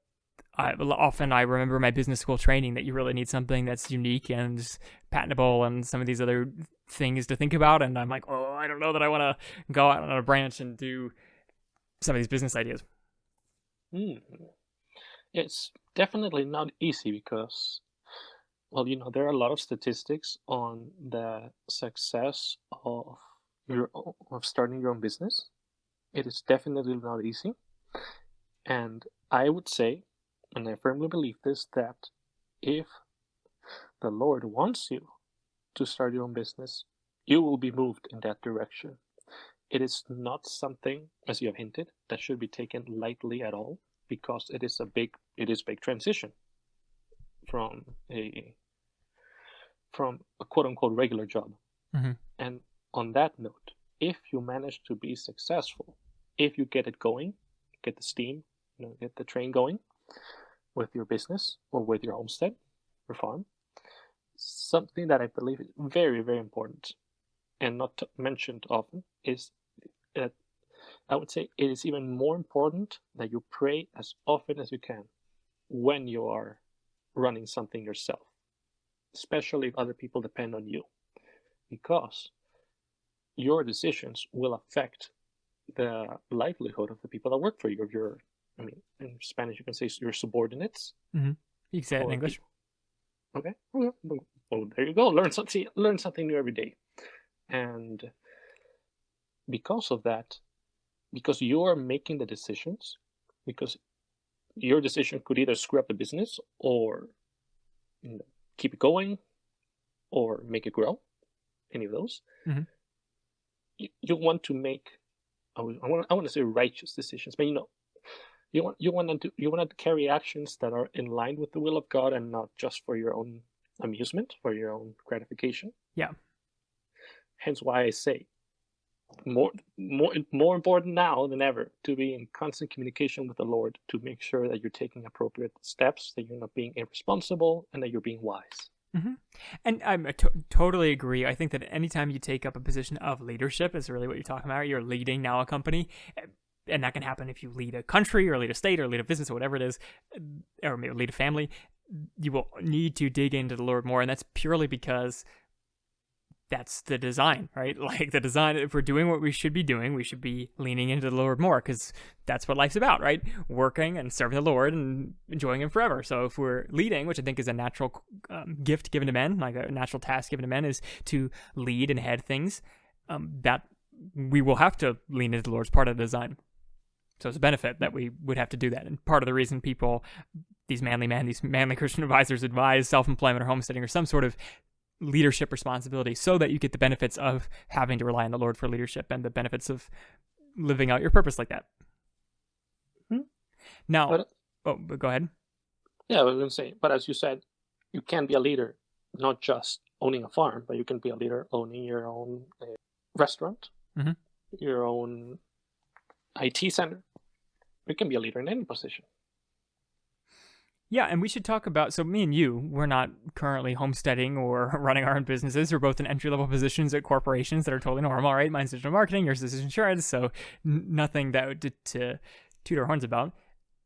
I remember my business school training that you really need something that's unique and patentable and some of these other things to think about. And I'm like, I don't know that I want to go out on a branch and do some of these business ideas? Hmm. It's definitely not easy because, well, there are a lot of statistics on the success of starting your own business. It is definitely not easy. And I would say, and I firmly believe this, that if the Lord wants you to start your own business, you will be moved in that direction. It is not something, as you have hinted, that should be taken lightly at all, because it is a big transition from a quote unquote regular job. Mm-hmm. And on that note, if you manage to be successful, if you get it going, get the steam, get the train going with your business or with your homestead or farm, something that I believe is very, very important and not mentioned often is that I would say it is even more important that you pray as often as you can when you are running something yourself, especially if other people depend on you, because your decisions will affect the livelihood of the people that work for you. Of your, in Spanish you can say your subordinates. Mm-hmm. You can say it in English. Okay. Well, there you go. Learn something new every day. And because of that, because you are making the decisions, because your decision could either screw up the business or keep it going or make it grow, any of those. Mm-hmm. You want to make, I want to say righteous decisions, but you want to carry actions that are in line with the will of God and not just for your own amusement, for your own gratification. Yeah. Hence why I say more important now than ever to be in constant communication with the Lord, to make sure that you're taking appropriate steps, that you're not being irresponsible, and that you're being wise. Mm-hmm. And I totally agree. I think that anytime you take up a position of leadership, is really what you're talking about. You're leading now a company, and that can happen if you lead a country or lead a state or lead a business or whatever it is, or maybe lead a family. You will need to dig into the Lord more, and that's purely because that's the design, right? Like the design, if we're doing what we should be doing, we should be leaning into the Lord more, because that's what life's about, right? Working and serving the Lord and enjoying Him forever. So if we're leading, which I think is a natural gift given to men, like a natural task given to men, is to lead and head things, that we will have to lean into the Lord's part of the design. So it's a benefit that we would have to do that. And part of the reason people, these manly Christian advisors advise self-employment or homesteading or some sort of leadership responsibility, so that you get the benefits of having to rely on the Lord for leadership and the benefits of living out your purpose like that. Hmm. Now, but go ahead. Yeah, I was going to say, but as you said, you can be a leader not just owning a farm, but you can be a leader owning your own restaurant, mm-hmm. your own IT center. You can be a leader in any position. Yeah, and we should talk about, so me and you, we're not currently homesteading or running our own businesses. We're both in entry-level positions at corporations that are totally normal, right? Mine's digital marketing, yours is insurance, so nothing that would to toot our horns about.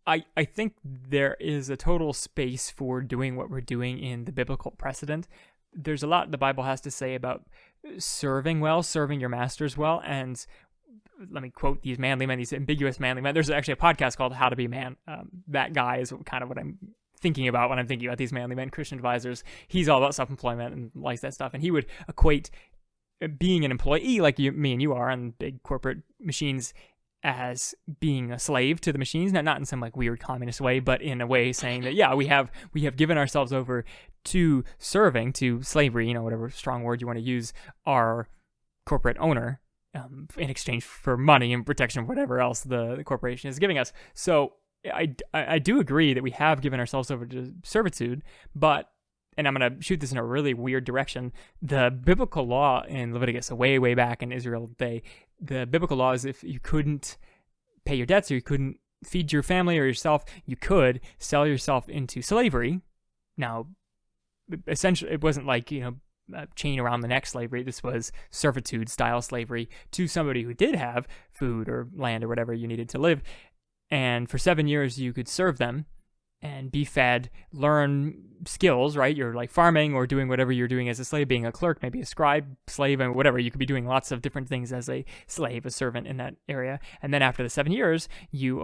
I think there is a total space for doing what we're doing in the biblical precedent. There's a lot the Bible has to say about serving well, serving your masters well, and let me quote these manly men, these ambiguous manly men. There's actually a podcast called How to Be a Man. That guy is kind of what I'm thinking about when I'm thinking about these manly men Christian advisors. He's all about self-employment and likes that stuff. And he would equate being an employee like me and you are on big corporate machines as being a slave to the machines. Not in some like weird communist way, but in a way saying that, yeah, we have given ourselves over to serving, to slavery, whatever strong word you want to use, our corporate owner, in exchange for money and protection, whatever else the corporation is giving us. So I do agree that we have given ourselves over to servitude, but, and I'm going to shoot this in a really weird direction, the biblical law in Leviticus, way back in Israel, the biblical law is if you couldn't pay your debts or you couldn't feed your family or yourself, you could sell yourself into slavery. Now, essentially, it wasn't like, chain around the neck slavery. This was servitude style slavery to somebody who did have food or land or whatever you needed to live. And for 7 years, you could serve them and be fed, learn skills, right? You're like farming or doing whatever you're doing as a slave, being a clerk, maybe a scribe, slave, and whatever. You could be doing lots of different things as a slave, a servant in that area. And then after the 7 years, you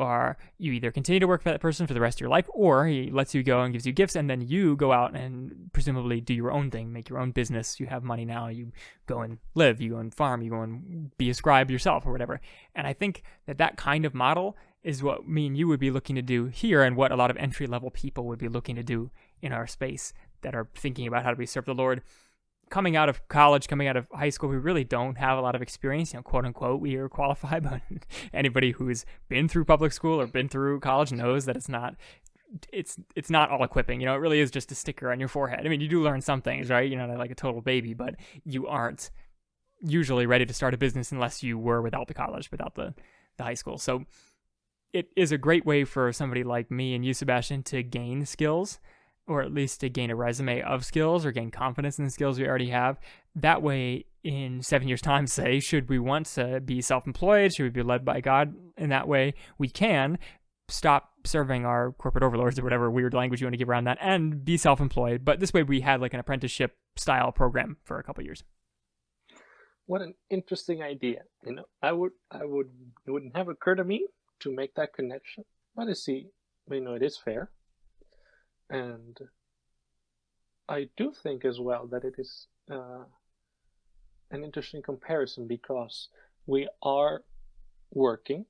either continue to work for that person for the rest of your life, or he lets you go and gives you gifts, and then you go out and presumably do your own thing, make your own business. You have money now, you go and live, you go and farm, you go and be a scribe yourself or whatever. And I think that kind of model is what me and you would be looking to do here, and what a lot of entry-level people would be looking to do in our space that are thinking about how do we serve the Lord. Coming out of college, coming out of high school, we really don't have a lot of experience, quote unquote, we are qualified, but anybody who's been through public school or been through college knows that it's not all equipping. It really is just a sticker on your forehead. I mean, you do learn some things, right? You're not like a total baby, but you aren't usually ready to start a business unless you were without the college, without the high school. So it is a great way for somebody like me and you, Sebastian, to gain skills, or at least to gain a resume of skills or gain confidence in the skills we already have. That way, in 7 years' time, say, should we want to be self-employed, should we be led by God in that way, we can stop serving our corporate overlords or whatever weird language you want to give around that and be self-employed. But this way we had like an apprenticeship style program for a couple of years. What an interesting idea. It wouldn't have occurred to me to make that connection. But I see, it is fair. And I do think as well that it is an interesting comparison, because we are working.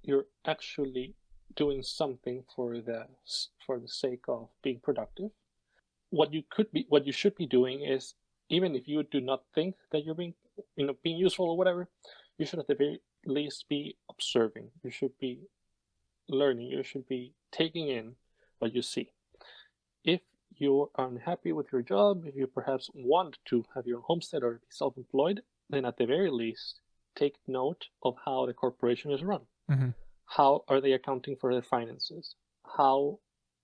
You're actually doing something for the sake of being productive. What you should be doing is, even if you do not think that you're being useful or whatever, you should at the very least be observing. You should be learning. You should be taking in what you see. If you are unhappy with your job, if you perhaps want to have your own homestead or be self-employed, then at the very least, take note of how the corporation is run. Mm-hmm. How are they accounting for their finances?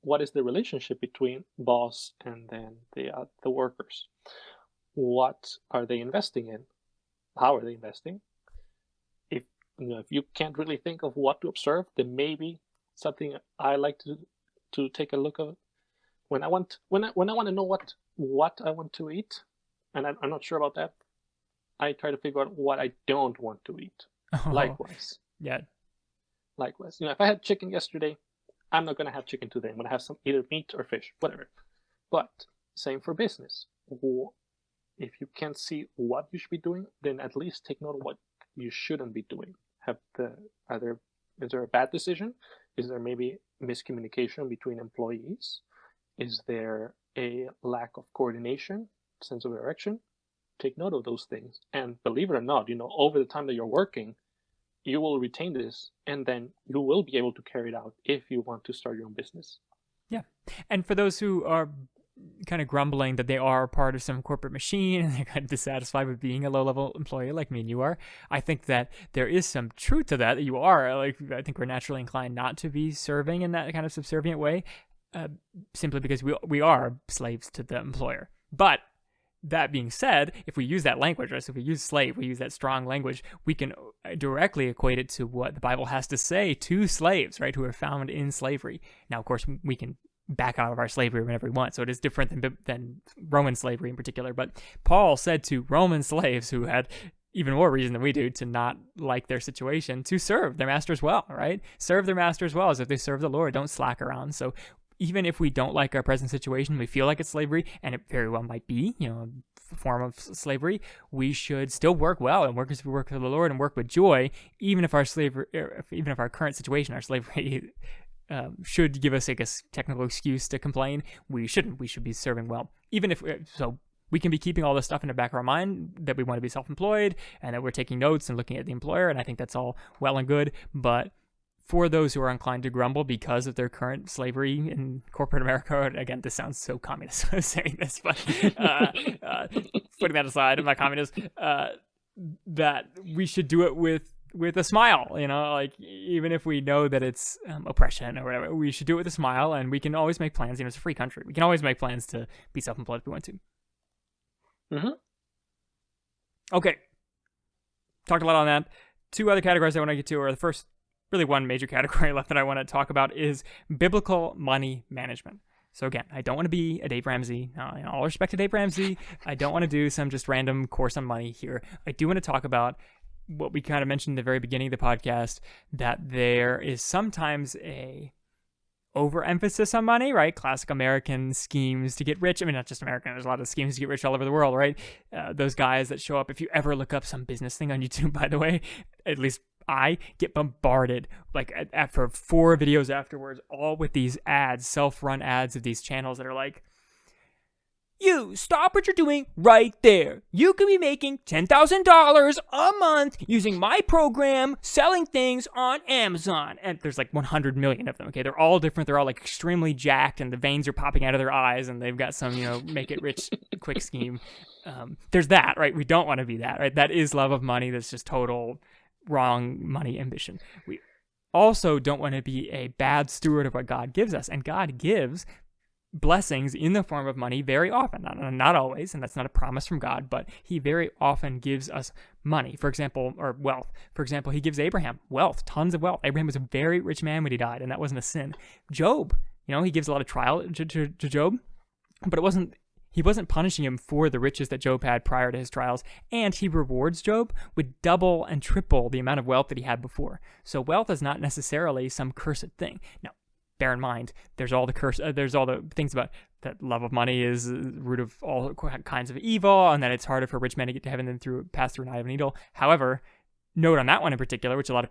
What is the relationship between boss and then the workers? What are they investing in? How are they investing? If you can't really think of what to observe, then maybe something I like to take a look at when I want to know what I want to eat, and I'm not sure about that. I try to figure out what I don't want to eat. Oh, likewise. Yeah. Likewise. If I had chicken yesterday, I'm not going to have chicken today. I'm going to have some either meat or fish, whatever. But same for business. If you can't see what you should be doing, then at least take note of what you shouldn't be doing. Is there a bad decision? Is there maybe miscommunication between employees? Is there a lack of coordination, sense of direction? Take note of those things. And believe it or not, over the time that you're working, you will retain this, and then you will be able to carry it out if you want to start your own business. Yeah. And for those who are kind of grumbling that they are part of some corporate machine and they're kind of dissatisfied with being a low-level employee like me and you are, I think that there is some truth to that you are. I think we're naturally inclined not to be serving in that kind of subservient way, simply because we are slaves to the employer. But that being said, if we use that language, right, so if we use slave, we use that strong language, we can directly equate it to what the Bible has to say to slaves, right, who are found in slavery. Now, of course, we can back out of our slavery whenever we want, so it is different than Roman slavery in particular. But Paul said to Roman slaves who had even more reason than we do to not like their situation, to serve their masters well, right? Serve their masters well as if they serve the Lord. Don't slack around. So even if we don't like our present situation, we feel like it's slavery, and it very well might be, a form of slavery, we should still work well and work as we work for the Lord and work with joy, even if our current situation, our slavery, should give us a technical excuse to complain. We shouldn't. We should be serving well, even if so. We can be keeping all this stuff in the back of our mind that we want to be self-employed and that we're taking notes and looking at the employer, and I think that's all well and good, but for those who are inclined to grumble because of their current slavery in corporate America, again, this sounds so communist saying this, but putting that aside, I'm not communist, that we should do it with a smile, like even if we know that it's oppression or whatever, we should do it with a smile, and we can always make plans. It's a free country. We can always make plans to be self-employed if we want to. Mm-hmm. Okay. Talked a lot on that. Two other categories I want to get to are the first, really one major category left that I want to talk about is biblical money management. So again, I don't want to be a Dave Ramsey. In all respect to Dave Ramsey, I don't want to do some just random course on money here. I do want to talk about what we kind of mentioned at the very beginning of the podcast, that there is sometimes a overemphasis on money, right? Classic American schemes to get rich. I mean, not just American. There's a lot of schemes to get rich all over the world, right? Those guys that show up. If you ever look up some business thing on YouTube, by the way, at least I get bombarded like for 4 videos afterwards, all with these ads, self-run ads of these channels that are like, you stop what you're doing right there. You could be making $10,000 a month using my program, selling things on Amazon. And there's like 100 million of them. Okay, they're all different. They're all like extremely jacked, and the veins are popping out of their eyes, and they've got some, make it rich quick scheme. There's that, right? We don't want to be that, right? That is love of money. That's just total wrong money ambition. We also don't want to be a bad steward of what God gives us, and God gives blessings in the form of money very often, not always, and that's not a promise from God, but he very often gives us money, for example, or wealth. For example, he gives Abraham wealth, tons of wealth. Abraham was a very rich man when he died, and that wasn't a sin. Job, he gives a lot of trial to Job, but he wasn't punishing him for the riches that Job had prior to his trials, and he rewards Job with double and triple the amount of wealth that he had before. So wealth is not necessarily some cursed thing. Now, bear in mind, there's all the things about that love of money is the root of all kinds of evil, and that it's harder for rich men to get to heaven than pass through an eye of a needle. However, note on that one in particular, which a lot of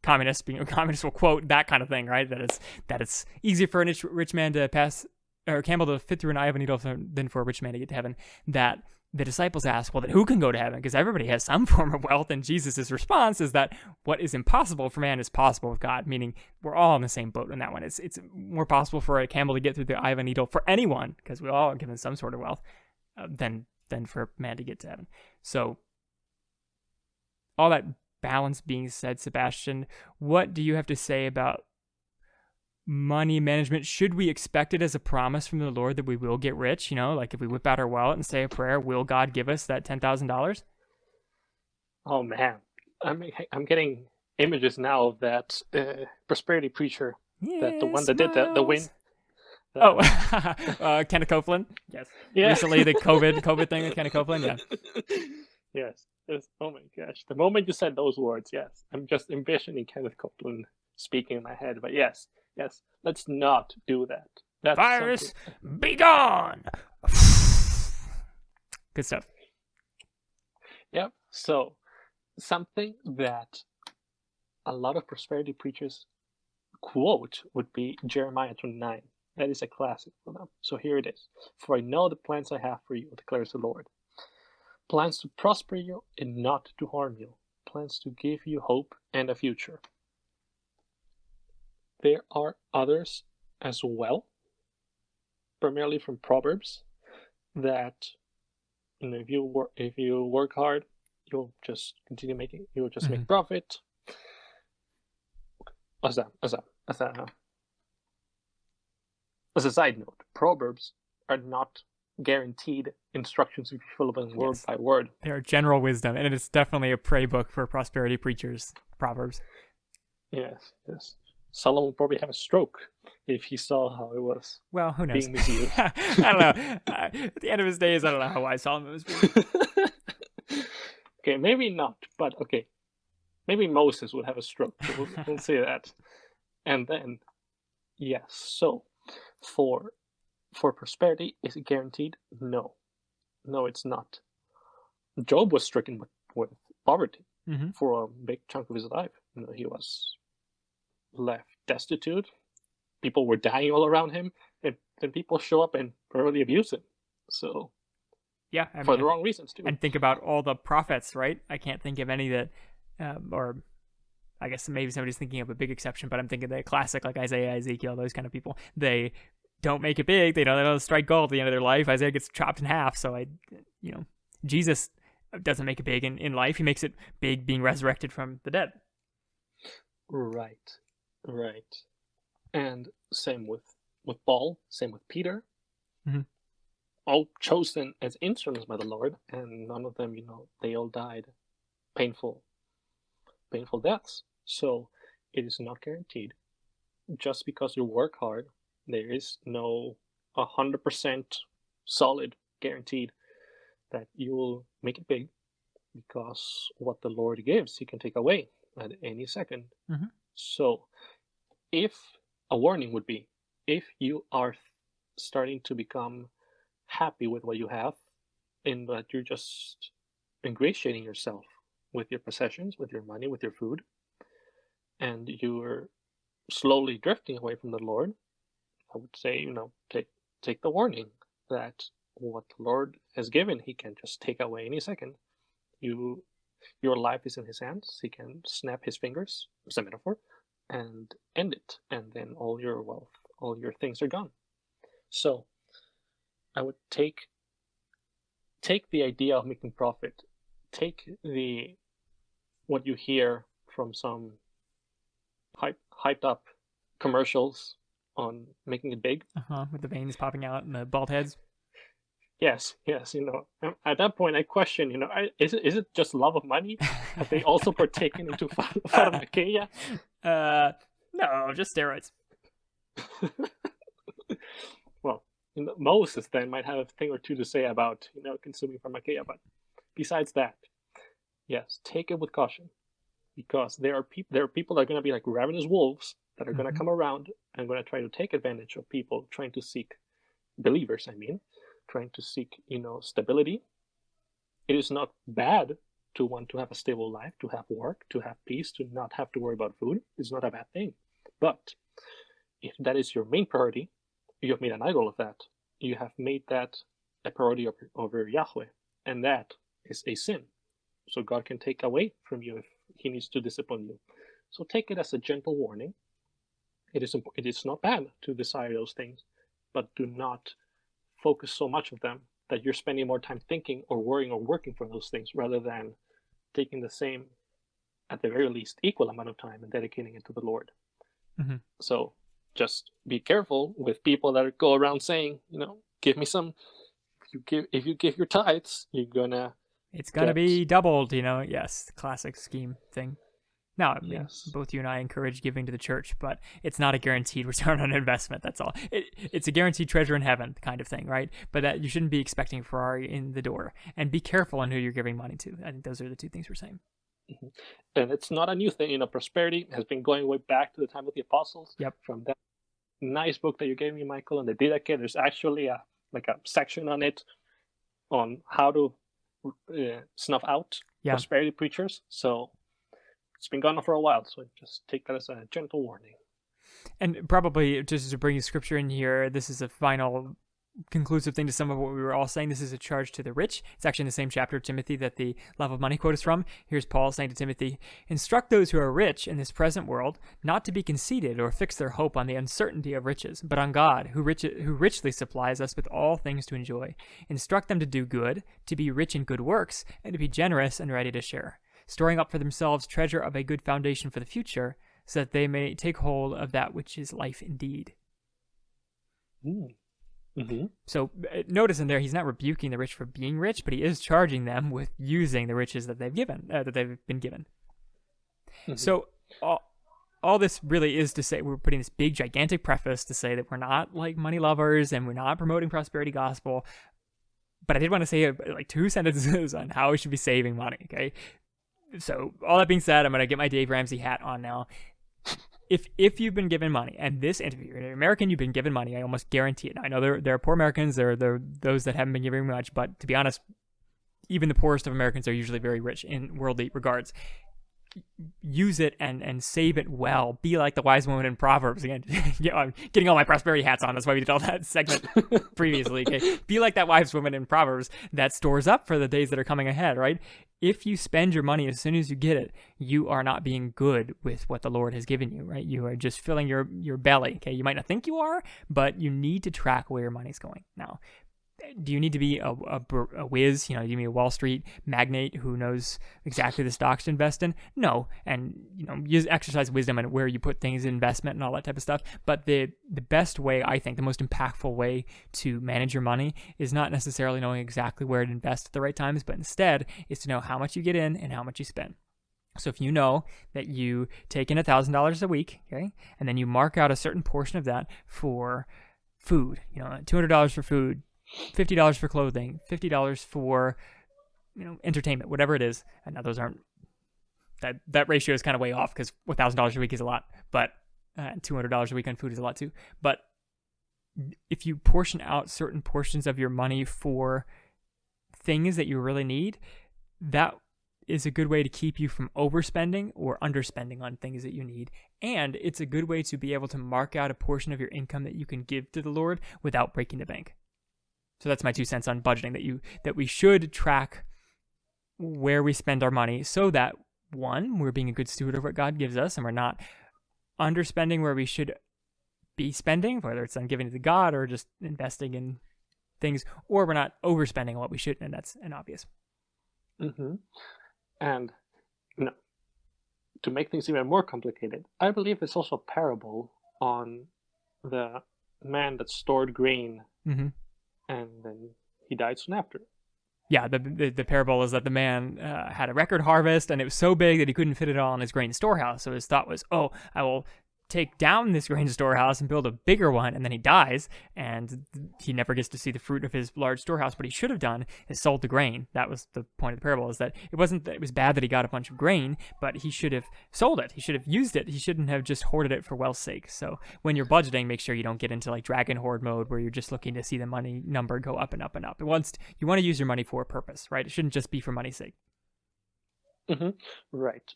communists will quote that kind of thing, right? That it's easier for a rich man to pass, or a camel to fit through an eye of a needle than for a rich man to get to heaven. That the disciples ask, well, then who can go to heaven? Because everybody has some form of wealth, and Jesus' response is that what is impossible for man is possible with God, meaning we're all in the same boat in that one. It's more possible for a camel to get through the eye of a needle for anyone, because we all are given some sort of wealth, than for man to get to heaven. So all that balance being said, Sebastian, what do you have to say about money management? Should we expect it as a promise from the Lord that we will get rich? Like if we whip out our wallet and say a prayer, will God give us that $10,000? Oh man, I'm getting images now of that prosperity preacher, that the one that did the win. Kenneth Copeland. Yes. Yeah. Recently, the COVID thing with Kenneth Copeland. Yeah. Yes. Oh my gosh! The moment you said those words, yes, I'm just envisioning Kenneth Copeland speaking in my head. But yes, let's not do that. That's virus, be gone. Good stuff. Yep. So something that a lot of prosperity preachers quote would be Jeremiah 29. That is a classic for them. So here it is. For I know the plans I have for you, declares the Lord. Plans to prosper you and not to harm you. Plans to give you hope and a future. There are others as well, primarily from Proverbs, that if you work hard, you'll just continue making. You'll just make profit. As a side note, Proverbs are not guaranteed instructions if you follow them word by word. They're general wisdom, and it's definitely a prey book for prosperity preachers. Proverbs. Yes. Solomon would probably have a stroke if he saw how it was. Well, who knows? Being misused. I don't know. At the end of his days, I don't know how wise Solomon was being. Okay, maybe not, but okay. Maybe Moses would have a stroke. We'll say that. And then, yes. So, for prosperity, is it guaranteed? No, it's not. Job was stricken with poverty for a big chunk of his life. He was left destitute. People were dying all around him, and then people show up and really abuse him. So, yeah, for the wrong reasons too. And think about all the prophets, right? I can't think of any that, or I guess maybe somebody's thinking of a big exception, but I'm thinking the classic like Isaiah, Ezekiel, those kind of people. They don't make it big. They don't strike gold at the end of their life. Isaiah gets chopped in half. So Jesus doesn't make it big in life. He makes it big being resurrected from the dead. Right. And same with Paul, same with Peter. All chosen as instruments by the Lord, and none of them, they all died painful deaths. So it is not guaranteed. Just because you work hard, there is no 100% solid guaranteed that you will make it big, because what the Lord gives, He can take away at any second. Mm-hmm. So, if a warning would be, if you are starting to become happy with what you have, in that you're just ingratiating yourself with your possessions, with your money, with your food, and you're slowly drifting away from the Lord, I would say, take the warning that what the Lord has given, He can just take away any second. Your life is in His hands. He can snap His fingers, it's a metaphor, and end it, and then all your wealth, all your things are gone. So I would take the idea of making profit, take what you hear from some hyped up commercials on making it big. With the veins popping out and the bald heads. Yes. At that point, I question, is it just love of money? Have they also partaken into pharmakeia? No, just steroids. Well, Moses then might have a thing or two to say about, consuming pharmakeia, but besides that, yes, take it with caution, because there are people that are going to be like ravenous wolves that are going to come around and going to try to take advantage of people trying to seek, believers, trying to seek, stability. It is not bad to want to have a stable life, to have work, to have peace, to not have to worry about food. It's not a bad thing. But if that is your main priority, you have made an idol of that. You have made that a priority over Yahweh, and that is a sin. So God can take away from you if He needs to discipline you. So take it as a gentle warning. It is not bad to desire those things, but do not focus so much of them that you're spending more time thinking or worrying or working for those things, rather than taking the same, at the very least, equal amount of time and dedicating it to the Lord. Mm-hmm. So just be careful with people that go around saying, give me some. If you give your tithes, it's gonna be doubled. Yes, the classic scheme thing. Now, yes. Both you and I encourage giving to the church, but it's not a guaranteed return on investment. That's all. It's a guaranteed treasure in heaven kind of thing, right? But that you shouldn't be expecting a Ferrari in the door. And be careful on who you're giving money to. I think those are the two things we're saying. Mm-hmm. And it's not a new thing. Prosperity has been going way back to the time of the apostles. Yep. From that nice book that you gave me, Michael, and the Didache, there's actually a section on it, on how to snuff out prosperity preachers. So it's been gone on for a while, so just take that as a gentle warning. And probably just to bring scripture in here, this is a final conclusive thing to some of what we were all saying. This is a charge to the rich. It's actually in the same chapter of Timothy that the love of money quote is from. Here's Paul saying to Timothy, "Instruct those who are rich in this present world not to be conceited or fix their hope on the uncertainty of riches, but on God, who richly supplies us with all things to enjoy. Instruct them to do good, to be rich in good works, and to be generous and ready to share, storing up for themselves treasure of a good foundation for the future, so that they may take hold of that which is life indeed." Mm-hmm. So notice in there, he's not rebuking the rich for being rich, but he is charging them with using the riches that they've been given. Mm-hmm. So all this really is to say, we're putting this big, gigantic preface to say that we're not like money lovers and we're not promoting prosperity gospel. But I did want to say like 2 sentences on how we should be saving money. Okay. So all that being said, I'm going to get my Dave Ramsey hat on now. If you've been given money, and this interview, you're an American, you've been given money, I almost guarantee it. Now, I know there are poor Americans, there are those that haven't been given much, but to be honest, even the poorest of Americans are usually very rich in worldly regards. Use it and save it well. Be like the wise woman in Proverbs. Again, I'm getting all my prosperity hats on. That's why we did all that segment previously. Okay? Be like that wise woman in Proverbs that stores up for the days that are coming ahead, right? If you spend your money as soon as you get it, you are not being good with what the Lord has given you, right? You are just filling your belly, okay? You might not think you are, but you need to track where your money's going. Now, do you need to be a whiz? Do you need a Wall Street magnate who knows exactly the stocks to invest in? No. And, use exercise wisdom and where you put things in investment and all that type of stuff. But the best way, I think, the most impactful way to manage your money is not necessarily knowing exactly where to invest at the right times, but instead is to know how much you get in and how much you spend. So if you know that you take in $1,000 a week, okay, and then you mark out a certain portion of that for food, $200 for food, $50 for clothing, $50 for, entertainment, whatever it is. And now those aren't, that ratio is kind of way off because $1,000 a week is a lot, but $200 a week on food is a lot too. But if you portion out certain portions of your money for things that you really need, that is a good way to keep you from overspending or underspending on things that you need. And it's a good way to be able to mark out a portion of your income that you can give to the Lord without breaking the bank. So that's my 2 cents on budgeting, that we should track where we spend our money so that, one, we're being a good steward of what God gives us and we're not underspending where we should be spending, whether it's on giving to God or just investing in things, or we're not overspending on what we shouldn't, and that's an obvious. Mm-hmm. And to make things even more complicated, I believe there's also a parable on the man that stored grain, mm-hmm. and then he died soon after. Yeah, the parable is that the man had a record harvest, and it was so big that he couldn't fit it all in his grain storehouse. So his thought was, I will take down this grain storehouse and build a bigger one, and then he dies, and he never gets to see the fruit of his large storehouse. What he should have done is sold the grain. That was the point of the parable, is that it wasn't that it was bad that he got a bunch of grain, but he should have sold it. He should have used it. He shouldn't have just hoarded it for wealth's sake. So when you're budgeting, make sure you don't get into like dragon hoard mode where you're just looking to see the money number go up and up and up. You want to use your money for a purpose, right? It shouldn't just be for money's sake. Mm-hmm. Right.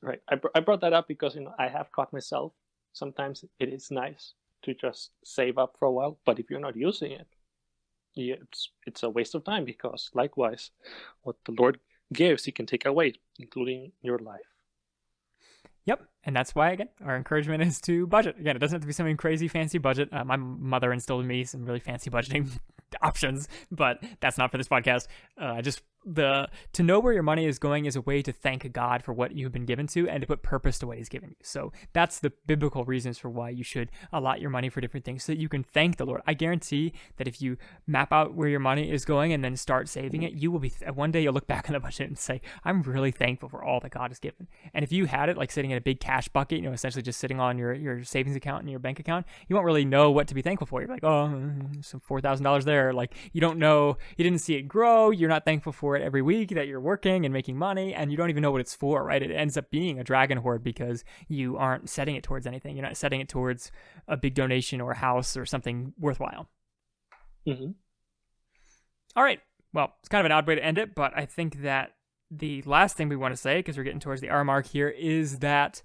I brought that up because I have caught myself. Sometimes it is nice to just save up for a while, but if you're not using it, it's a waste of time, because likewise, what the Lord gives, He can take away, including your life. Yep, and that's why, again, our encouragement is to budget. Again, it doesn't have to be something crazy fancy budget. My mother instilled in me some really fancy budgeting options, but that's not for this podcast. To know where your money is going is a way to thank God for what you've been given to and to put purpose to what He's given you. So that's the biblical reasons for why you should allot your money for different things, so that you can thank the Lord. I guarantee that if you map out where your money is going and then start saving it, you will be one day you'll look back on the budget and say, I'm really thankful for all that God has given. And if you had it like sitting in a big cash bucket, essentially just sitting on your savings account and your bank account, you won't really know what to be thankful for. You're like, some $4,000 there. Like, you don't know, you didn't see it grow. You're not thankful for it every week that you're working and making money, and you don't even know what it's for, right? It ends up being a dragon hoard because you aren't setting it towards anything. You're not setting it towards a big donation or a house or something worthwhile. Mm-hmm. All right. Well, it's kind of an odd way to end it, but I think that the last thing we want to say, because we're getting towards the hour mark here, is that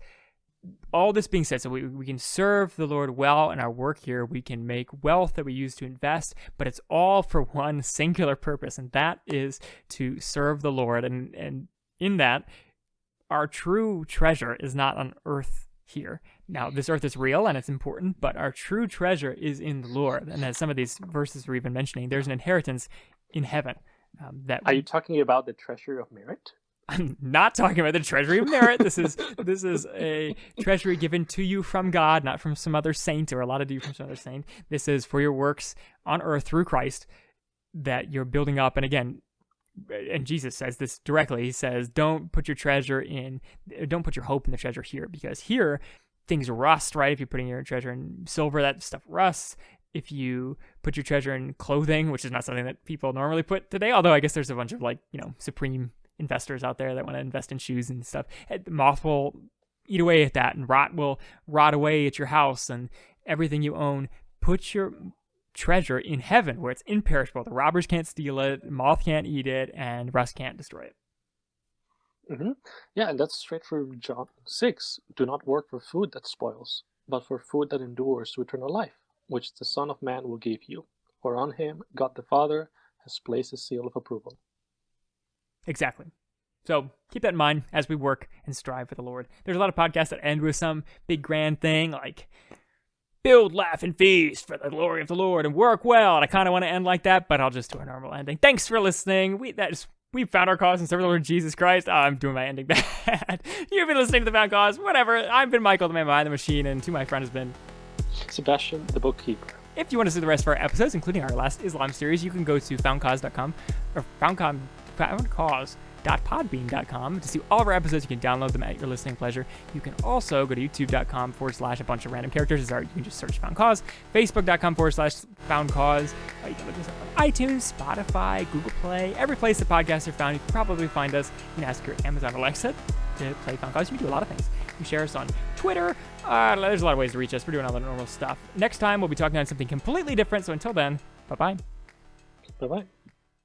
all this being said, so we can serve the Lord well in our work here. We can make wealth that we use to invest, but it's all for one singular purpose, and that is to serve the Lord. And in that, our true treasure is not on earth here. Now, this earth is real and it's important, but our true treasure is in the Lord. And as some of these verses were even mentioning, there's an inheritance in heaven. Are you talking about the treasure of merit? I'm not talking about the treasury of merit. This is a treasury given to you from God, not from some other saint or a lot of you from some other saint. This is for your works on earth through Christ that you're building up. And again, and Jesus says this directly. He says, don't put your hope in the treasure here, because here things rust, right? If you're putting your treasure in silver, that stuff rusts. If you put your treasure in clothing, which is not something that people normally put today, although I guess there's a bunch of supreme investors out there that want to invest in shoes and stuff. Moth will eat away at that, and rot will rot away at your house and everything you own. Put your treasure in heaven, where it's imperishable. The robbers can't steal it, moth can't eat it, and rust can't destroy it. Mm-hmm. Yeah, and that's straight from John 6. Do not work for food that spoils, but for food that endures to eternal life, which the Son of Man will give you. For on Him God the Father has placed His seal of approval. Exactly. So keep that in mind as we work and strive for the Lord. There's a lot of podcasts that end with some big grand thing like build, laugh, and feast for the glory of the Lord and work well. And I kind of want to end like that, but I'll just do a normal ending. Thanks for listening. We found our cause and serve the Lord Jesus Christ. I'm doing my ending bad. You've been listening to The Found Cause. Whatever. I've been Michael, the man behind the machine, and to my friend has been Sebastian, the bookkeeper. If you want to see the rest of our episodes, including our last Islam series, you can go to foundcause.com or Found Cause. foundcause.podbean.com to see all of our episodes. You can download them at your listening pleasure. You can also go to youtube.com/a bunch of random characters. You can just search Found Cause. Facebook.com/Found Cause. You can look us up on iTunes, Spotify, Google Play, every place that podcasts are found. You can probably find us. You can ask your Amazon Alexa to play Found Cause. You can do a lot of things. You share us on Twitter. There's a lot of ways to reach us. We're doing all the normal stuff. Next time, we'll be talking on something completely different. So until then, bye-bye. Bye-bye.